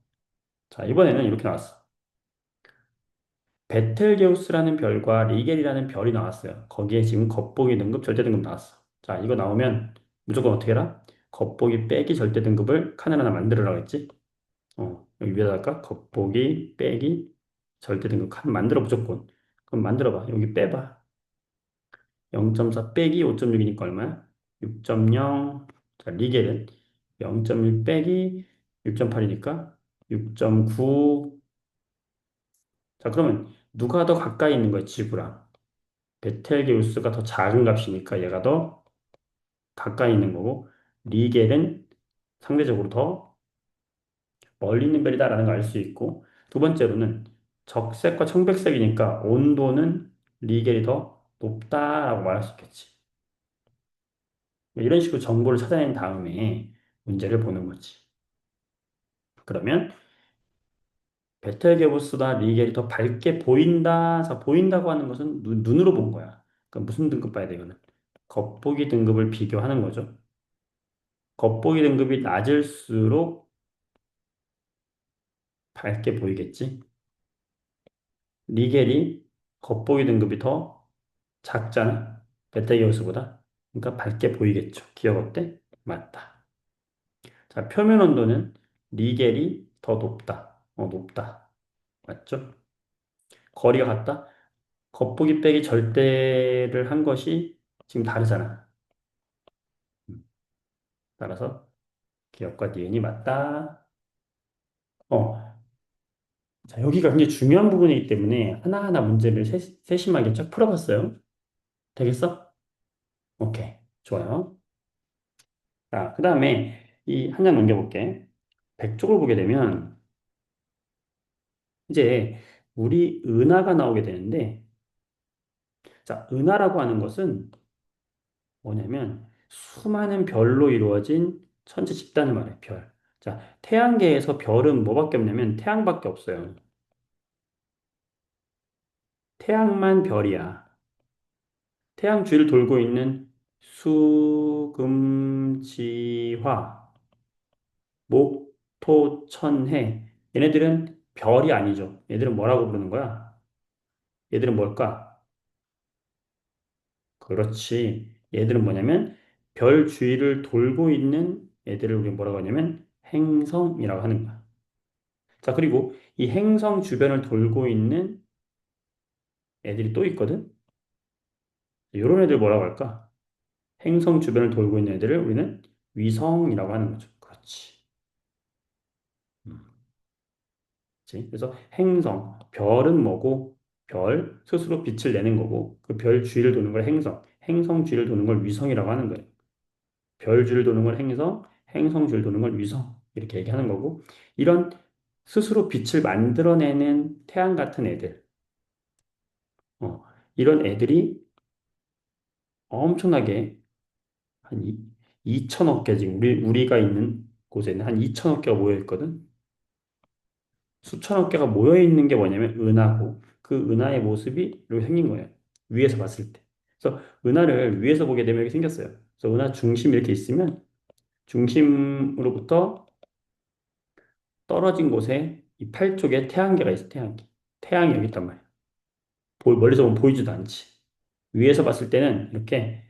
자, 이번에는 이렇게 나왔어. 베텔게우스라는 별과 리겔이라는 별이 나왔어요. 거기에 지금 겉보기 등급, 절대 등급 나왔어. 자, 이거 나오면 무조건 어떻게 해라? 겉보기 빼기 절대 등급을 칸을 하나 만들어라 했지? 여기 위에다가 겉보기 빼기 절대 등급 칸 만들어 무조건. 그럼 만들어봐. 여기 빼봐. 0.4 빼기 5.6이니까 얼마야? 6.0. 자, 리겔은 0.1 빼기 6.8이니까 6.9. 자, 그러면 누가 더 가까이 있는 거야, 지구랑? 베텔게우스가 더 작은 값이니까 얘가 더 가까이 있는 거고, 리겔은 상대적으로 더 멀리 있는 별이다라는 걸 알 수 있고, 두 번째로는 적색과 청백색이니까 온도는 리겔이 더 높다라고 말할 수 있겠지. 이런 식으로 정보를 찾아낸 다음에 문제를 보는 거지. 그러면 베텔게우스보다 리겔이 더 밝게 보인다. 자, 보인다고 하는 것은 눈으로 본 거야. 그럼 무슨 등급 봐야 돼, 이거는? 겉보기 등급을 비교하는 거죠. 겉보기 등급이 낮을수록 밝게 보이겠지. 리겔이 겉보기 등급이 더 작잖아. 베텔게우스보다. 그러니까 밝게 보이겠죠. 기억 어때? 맞다. 자, 표면 온도는 리겔이 더 높다. 높다. 맞죠? 거리가 같다. 겉보기 빼기 절대를 한 것이 지금 다르잖아. 음, 따라서 기억과 니은이 맞다. 어, 자, 여기가 굉장히 중요한 부분이기 때문에 하나하나 문제를 세심하게 쫙 풀어봤어요. 되겠어? 오케이. 좋아요. 자, 그 다음에 이 한 장 넘겨볼게. 백쪽을 보게 되면 이제 우리 은하가 나오게 되는데, 자, 은하라고 하는 것은 뭐냐면 수많은 별로 이루어진 천체 집단을 말해, 별. 자, 태양계에서 별은 뭐밖에 없냐면 태양밖에 없어요. 태양만 별이야. 태양 주위를 돌고 있는 수금지화, 목, 토, 천, 해. 얘네들은 별이 아니죠. 얘들은 뭐라고 부르는 거야? 얘들은 뭘까? 그렇지. 얘들은 뭐냐면 별 주위를 돌고 있는 애들을 우리 뭐라고 하냐면 행성이라고 하는 거야. 자, 그리고 이 행성 주변을 돌고 있는 애들이 또 있거든. 이런 애들 뭐라고 할까? 행성 주변을 돌고 있는 애들을 우리는 위성이라고 하는 거죠. 그렇지. 음, 그렇지. 그래서 행성, 별은 뭐고, 별, 스스로 빛을 내는 거고, 그 별 주위를 도는 걸 행성, 행성 주위를 도는 걸 위성이라고 하는 거예요. 별 주위를 도는 걸 행성, 행성 주위를 도는 걸 위성. 이렇게 얘기하는 거고, 이런 스스로 빛을 만들어내는 태양 같은 애들, 어, 이런 애들이 엄청나게 한 2천억 개 지금 우리가 있는 곳에는 한 2천억 개가 모여 있거든. 수천억 개가 모여 있는 게 뭐냐면 은하고 그 은하의 모습이 이렇게 생긴 거예요. 위에서 봤을 때. 그래서 은하를 위에서 보게 되면 이렇게 생겼어요. 그래서 은하 중심이 이렇게 있으면 중심으로부터 떨어진 곳에 이 팔 쪽에 태양계가 있어. 태양계. 태양이 여기 있단 말이야. 멀리서 보면 보이지도 않지. 위에서 봤을 때는 이렇게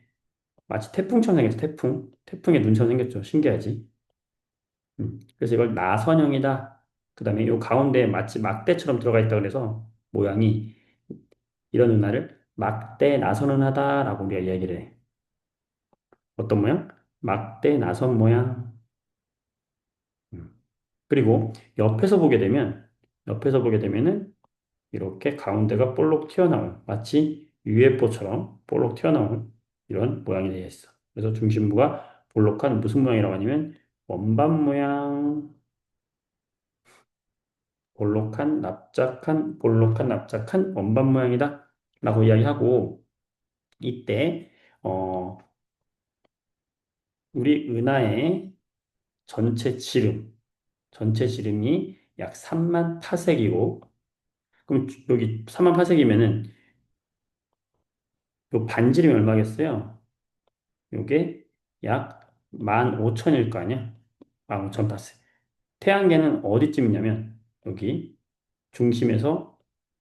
마치 태풍처럼 생겼어. 태풍. 태풍의 눈처럼 생겼죠. 신기하지? 그래서 이걸 나선형이다. 그 다음에 이 가운데 마치 막대처럼 들어가 있다 그래서 모양이 이런 은하를 막대 나선 은하다라고 우리가 이야기를 해. 어떤 모양? 막대 나선 모양. 음. 그리고 옆에서 보게 되면은 이렇게 가운데가 볼록 튀어나온 마치 UFO처럼 볼록 튀어나온 이런 모양이 되어 있어. 그래서 중심부가 볼록한 무슨 모양이라고 하냐면 원반 모양. 볼록한 납작한 원반 모양이다. 라고 이야기하고, 이때, 어, 우리 은하의 전체 지름, 전체 지름이 약 3만 파색이고, 그럼 여기 3만 파색이면은, 요 반지름이 얼마겠어요? 요게 약 15,000일 거 아니야? 15,000 파색. 태양계는 어디쯤이냐면, 여기 중심에서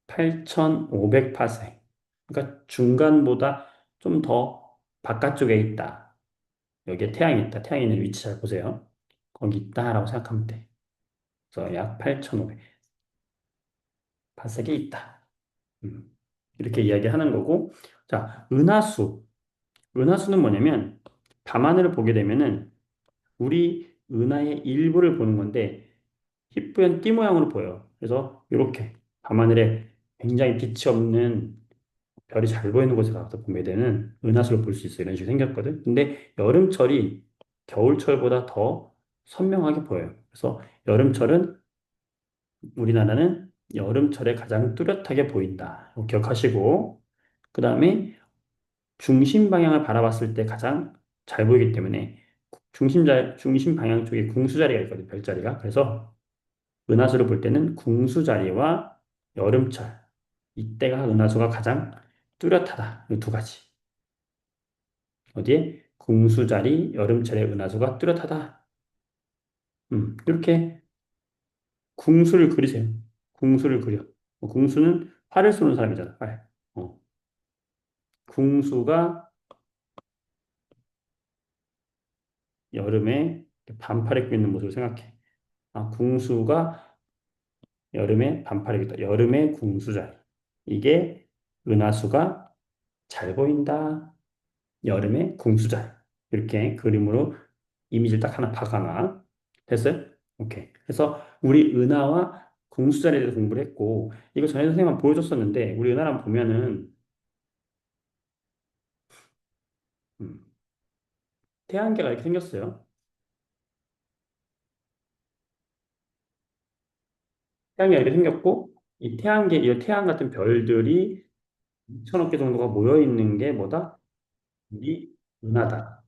8,500파생. 그러니까 중간보다 좀 더 바깥쪽에 있다. 여기에 태양이 있다. 태양이 있는 위치 잘 보세요. 거기 있다라고 생각하면 돼. 그래서 약 8,500. 파색이 있다. 음, 이렇게 이야기하는 거고. 자, 은하수. 은하수는 뭐냐면 밤하늘을 보게 되면은 우리 은하의 일부를 보는 건데 희뿌연 띠 모양으로 보여요. 그래서 이렇게 밤하늘에 굉장히 빛이 없는 별이 잘 보이는 곳에 가서 보게 되는 은하수를 볼 수 있어요. 이런 식으로 생겼거든. 근데 여름철이 겨울철보다 더 선명하게 보여요. 그래서 여름철은 우리나라는 여름철에 가장 뚜렷하게 보인다. 이거 기억하시고 그 다음에 중심 방향을 바라봤을 때 가장 잘 보이기 때문에 중심 방향 쪽에 궁수자리가 있거든요. 별자리가. 그래서 은하수를 볼 때는 궁수자리와 여름철 이때가 은하수가 가장 뚜렷하다. 이 두 가지. 어디에? 궁수자리 여름철의 은하수가 뚜렷하다. 이렇게 궁수를 그리세요. 궁수를 그려. 궁수는 활을 쏘는 사람이잖아. 활. 궁수가 여름에 반팔 입고 있는 모습을 생각해. 아, 궁수가 여름에 반팔 입고 있다. 여름의 궁수자리. 이게 은하수가 잘 보인다. 여름의 궁수자리. 이렇게 그림으로 이미지를 딱 하나 박아놔. 됐어요? 오케이. 그래서 우리 은하와 궁수자리에 대해서 공부를 했고, 이거 전에 선생님한 보여줬었는데, 우리 은하랑 보면은, 음, 태양계가 이렇게 생겼어요. 태양계가 이렇게 생겼고, 이 태양 같은 별들이 2천억 개 정도가 모여 있는 게 뭐다? 우리 은하다.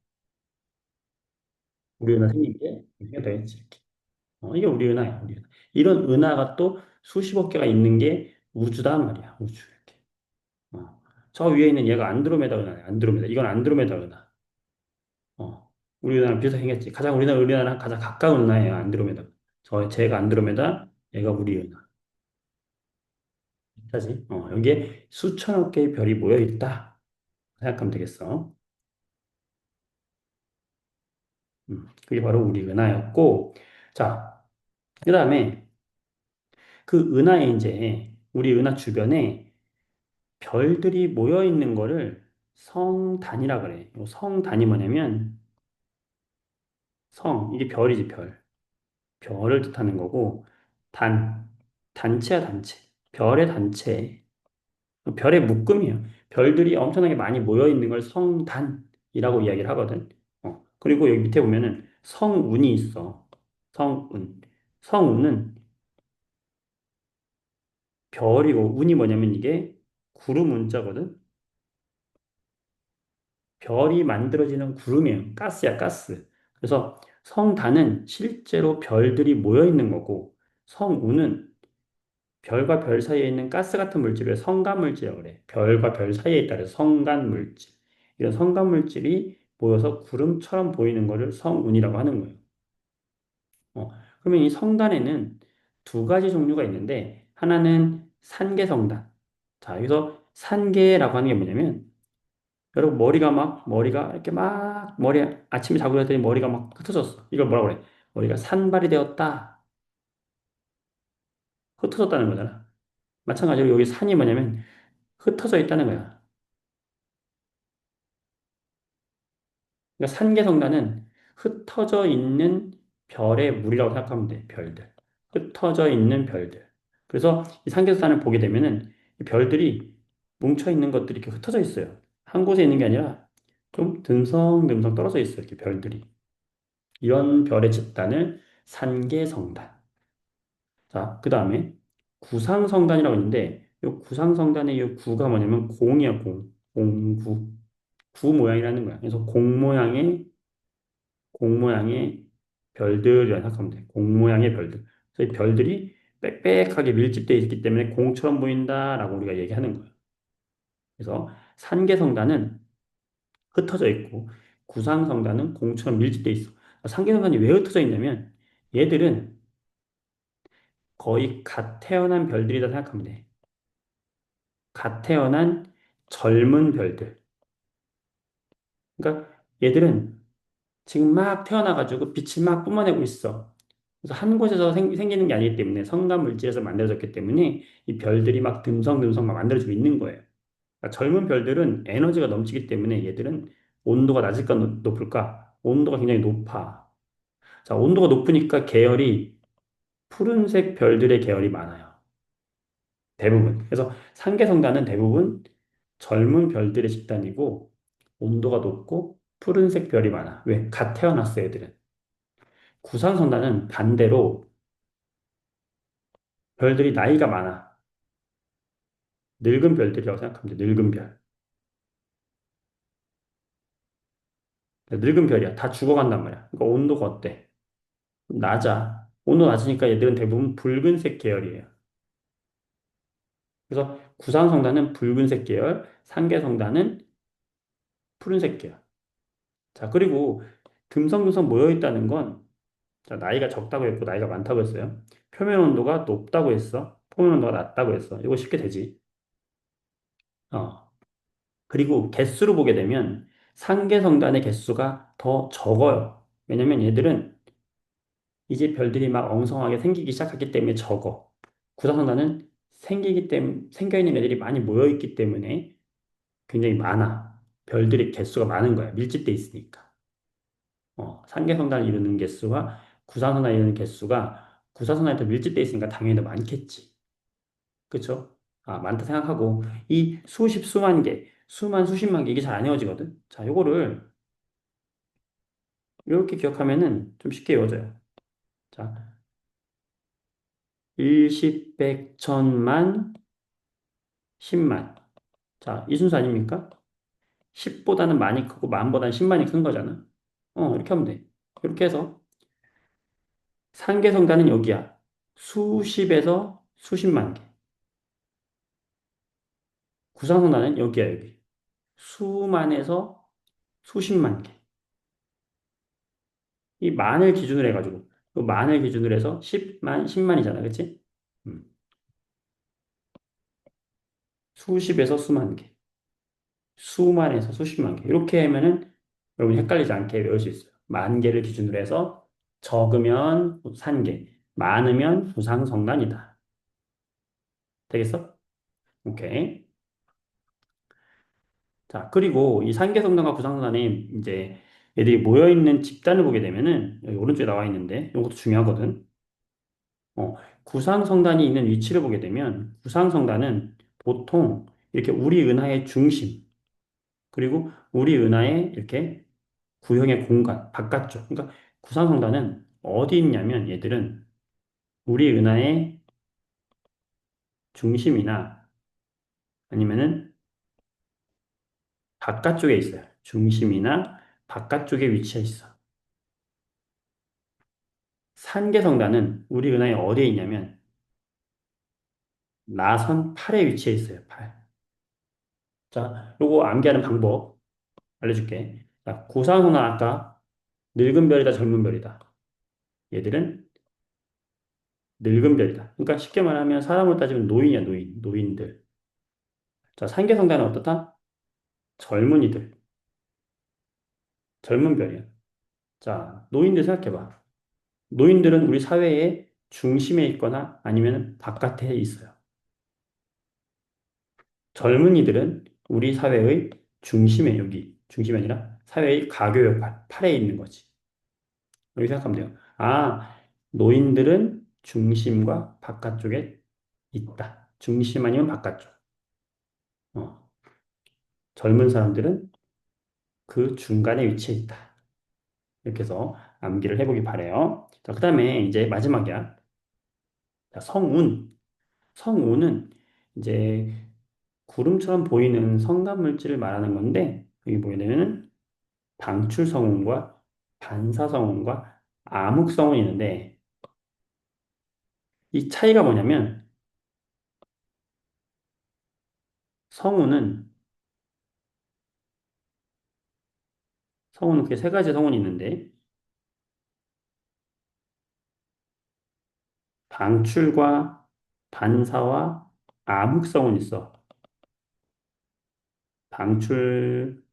우리 은하 생긴 게 이렇게 되어 있지. 이렇게. 이게 우리 은하야, 우리 은하. 이런 은하가 또 수십억 개가 있는 게 우주단 말이야, 우주. 이렇게. 어. 저 위에 있는 얘가 안드로메다 은하야, 안드로메다. 이건 안드로메다 은하. 우리 은하랑 비슷하게 생겼지. 가장 우리나라랑 가장 가까운 은하예요, 안드로메다. 쟤가 안드로메다, 얘가 우리 은하. 비슷하지? 여기에 수천억 개의 별이 모여 있다. 생각하면 되겠어. 그게 바로 우리 은하였고, 자, 그 다음에 그 은하에 이제 우리 은하 주변에 별들이 모여 있는 거를 성단이라 그래. 요 성단이 뭐냐면 이게 별이지 별. 별을 뜻하는 거고 단 단체야 단체. 별의 단체. 별의 묶음이에요. 별들이 엄청나게 많이 모여 있는 걸 성단이라고 이야기를 하거든. 그리고 여기 밑에 보면은 성운이 있어. 성운. 성운은 별이고 운이 뭐냐면 이게 구름 운자거든. 별이 만들어지는 구름이에요. 가스야, 가스. 그래서 성단은 실제로 별들이 모여 있는 거고, 성운은 별과 별 사이에 있는 가스 같은 물질을 성간 물질이라고 그래. 별과 별 사이에 있다 그래서 성간 물질. 이런 성간 물질이 모여서 구름처럼 보이는 거를 성운이라고 하는 거예요. 그러면 이 성단에는 두 가지 종류가 있는데, 하나는 산계성단. 자, 여기서 산계라고 하는 게 뭐냐면, 여러분 머리가 이렇게 막 머리 아침에 자고 일어났더니 머리가 막 흩어졌어. 이걸 뭐라고 그래? 머리가 산발이 되었다. 흩어졌다는 거잖아. 마찬가지로 여기 산이 뭐냐면 흩어져 있다는 거야. 그러니까 산계성단은 흩어져 있는 별의 무리라고 생각하면 돼. 별들. 흩어져 있는 별들. 그래서 이 산계성단을 보게 되면은 이 별들이 뭉쳐 있는 것들이 이렇게 흩어져 있어요. 한 곳에 있는 게 아니라 좀 듬성듬성 떨어져 있어요. 이렇게 별들이. 이런 별의 집단을 산계성단. 자, 그 다음에 구상성단이라고 있는데, 이 구상성단의 이 구가 뭐냐면 공이야, 공. 공구. 구 모양이라는 거야. 그래서 공 모양의 별들이라고 생각하면 돼. 공 모양의 별들. 그래서 이 별들이 빽빽하게 밀집되어 있기 때문에 공처럼 보인다라고 우리가 얘기하는 거예요. 그래서 산계성단은 흩어져 있고, 구상성단은 공처럼 밀집되어 있어. 산계성단이 왜 흩어져 있냐면, 얘들은 거의 갓 태어난 별들이다 생각하면 돼. 갓 태어난 젊은 별들. 그러니까 얘들은 지금 막 태어나가지고 빛을 막 뿜어내고 있어. 그래서 한 곳에서 생기는 게 아니기 때문에 성간 물질에서 만들어졌기 때문에 이 별들이 막 듬성듬성 막 만들어지고 있는 거예요. 그러니까 젊은 별들은 에너지가 넘치기 때문에 얘들은 온도가 낮을까 높을까? 온도가 굉장히 높아. 자, 온도가 높으니까 계열이 푸른색 별들의 계열이 많아요. 대부분. 그래서 상계성단은 대부분 젊은 별들의 집단이고 온도가 높고 푸른색 별이 많아. 왜? 갓 태어났어, 애들은. 구상성단은 반대로 별들이 나이가 많아. 늙은 별들이라고 생각하면 돼. 늙은 별. 늙은 별이야. 다 죽어간단 말이야. 그러니까 온도가 어때? 낮아. 온도 낮으니까 얘들은 대부분 붉은색 계열이에요. 그래서 구상성단은 붉은색 계열, 상계성단은 푸른색 계열. 자, 그리고 듬성듬성 모여 있다는 건 자, 나이가 적다고 했고 나이가 많다고 했어요. 표면 온도가 높다고 했어. 표면 온도가 낮다고 했어. 이거 쉽게 되지. 어. 그리고 개수로 보게 되면 상계성단의 개수가 더 적어요. 왜냐면 얘들은 이제 별들이 막 엉성하게 생기기 시작했기 때문에 적어. 구사성단은 생겨 있는 애들이 많이 모여 있기 때문에 굉장히 많아. 별들의 개수가 많은 거야. 밀집돼 있으니까. 상계성단을 이루는 개수와 구사성단을 이루는 개수가 구사성단이 더 밀집돼 있으니까 당연히 더 많겠지. 그쵸? 많다 생각하고 이 수십 수만 개, 수십만 개 이게 잘 안 이어지거든. 자, 요거를 이렇게 기억하면은 좀 쉽게 이어져요. 자, 일십, 백, 천만, 십만. 자, 이 순서 아닙니까? 10보다는 많이 크고 만보다는 10만이 큰 거잖아. 이렇게 하면 돼. 이렇게 해서 상계성단은 여기야. 수십에서 수십만 개. 구상성단은 여기야, 여기. 수만에서 수십만 개. 이 만을 기준으로 해가지고, 그 만을 기준으로 해서 10만, 10만이잖아. 그치? 음. 수십에서 수만 개. 수만에서 수십만 개. 이렇게 하면은 여러분이 헷갈리지 않게 외울 수 있어요. 만 개를 기준으로 해서 적으면 산계, 많으면 부상성단이다. 되겠어? 오케이. 자, 그리고 이 산계성단과 부상성단에 이제 애들이 모여있는 집단을 보게 되면은 여기 오른쪽에 나와 있는데 이것도 중요하거든. 어, 구상성단이 있는 위치를 보게 되면 구상성단은 보통 이렇게 우리 은하의 중심 그리고 우리 은하의 이렇게 구형의 공간 바깥쪽. 그러니까 구상성단은 어디 있냐면 얘들은 우리 은하의 중심이나 아니면은 바깥쪽에 있어요. 중심이나 바깥쪽에 위치해 있어. 산계성단은 우리 은하에 어디에 있냐면 나선 팔에 위치해 있어요. 팔. 자, 요거 암기하는 방법 알려줄게. 자, 구상성단 아까 늙은 별이다, 젊은 별이다. 얘들은 늙은 별이다. 그러니까 쉽게 말하면 사람으로 따지면 노인이야, 노인. 노인들. 자, 산계성단은 어떻다? 젊은이들. 젊은 별이야. 자, 노인들 생각해봐. 노인들은 우리 사회의 중심에 있거나 아니면 바깥에 있어요. 젊은이들은 우리 사회의 중심에 여기 중심이 아니라 사회의 가교 역할, 팔에 있는 거지. 여기 생각하면 돼요. 아, 노인들은 중심과 바깥쪽에 있다. 중심 아니면 바깥쪽. 어, 젊은 사람들은 그 중간에 위치해 있다. 이렇게 해서 암기를 해보기 바래요. 자, 그다음에 이제 마지막이야. 자, 성운. 성운은 이제 구름처럼 보이는 성간 물질을 말하는 건데 여기 보게 되면은 방출성운과 반사성운과 암흑성운이 있는데 이 차이가 뭐냐면 성운은 성운은 그게 세 가지 성운이 있는데 방출과 반사와 암흑성운이 있어. 방출,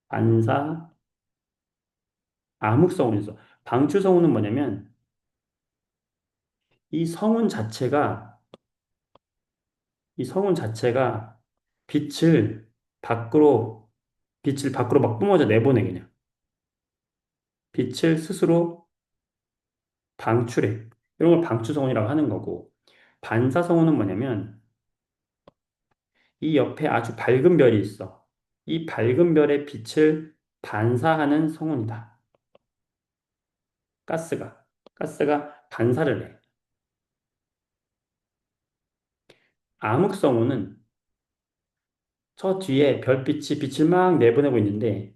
반사, 암흑성운이 있어. 방출성운은 뭐냐면 이 성운 자체가 이 성운 자체가 빛을 밖으로 빛을 밖으로 막 뿜어져 내보내 그냥. 빛을 스스로 방출해. 이런 걸 방출성운이라고 하는 거고, 반사성운은 뭐냐면, 이 옆에 아주 밝은 별이 있어. 이 밝은 별의 빛을 반사하는 성운이다. 가스가. 가스가 반사를 해. 암흑성운은 저 뒤에 별빛이 빛을 막 내보내고 있는데,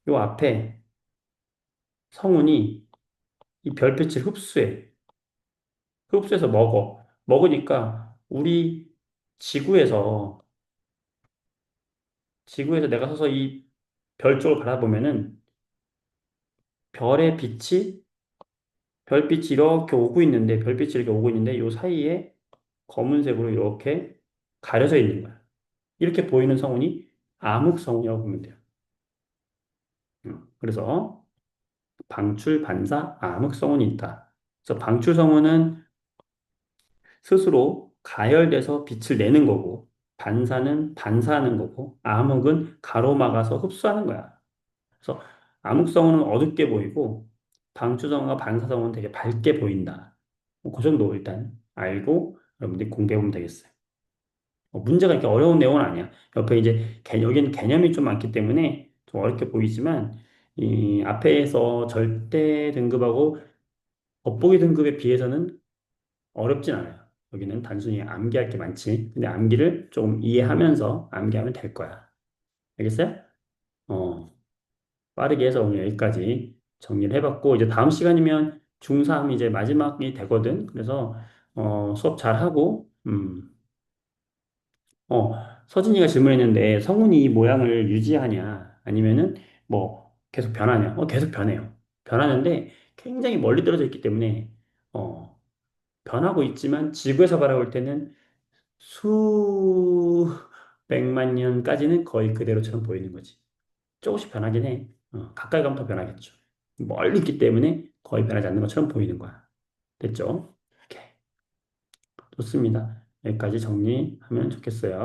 요 앞에 성운이 이 별빛을 흡수해. 흡수해서 먹어. 먹으니까 우리 지구에서, 지구에서 내가 서서 이 별 쪽을 바라보면은 별의 빛이 별빛이 이렇게 오고 있는데 별빛이 이렇게 오고 있는데 요 사이에 검은색으로 이렇게 가려져 있는 거야. 이렇게 보이는 성운이 암흑성운이라고 보면 돼요. 그래서 방출, 반사, 암흑성운이 있다. 그래서 방출성운은 스스로 가열돼서 빛을 내는 거고 반사는 반사하는 거고 암흑은 가로막아서 흡수하는 거야. 그래서 암흑성운은 어둡게 보이고 방추성과 반사성은 되게 밝게 보인다. 뭐그 정도 일단 알고 여러분들이 공부해보면 되겠어요. 문제가 이렇게 어려운 내용은 아니야. 옆에 이제 여기는 개념이 좀 많기 때문에 좀 어렵게 보이지만 이 앞에서 절대 등급하고 겉보기 등급에 비해서는 어렵진 않아요. 여기는 단순히 암기할 게 많지. 근데 암기를 좀 이해하면서 암기하면 될 거야. 알겠어요? 어. 빠르게 해서 오늘 여기까지 정리를 해봤고, 이제 다음 시간이면 중3 이제 마지막이 되거든. 그래서 수업 잘하고 어, 서진이가 질문했는데 성운이 이 모양을 유지하냐 아니면은 뭐 계속 변하냐? 계속 변해요. 변하는데 굉장히 멀리 떨어져 있기 때문에 어, 변하고 있지만 지구에서 바라볼 때는 수백만 년까지는 거의 그대로처럼 보이는 거지. 조금씩 변하긴 해. 가까이 가면 더 변하겠죠. 멀리 있기 때문에 거의 변하지 않는 것처럼 보이는 거야. 됐죠? 오케이. 좋습니다. 여기까지 정리하면 좋겠어요.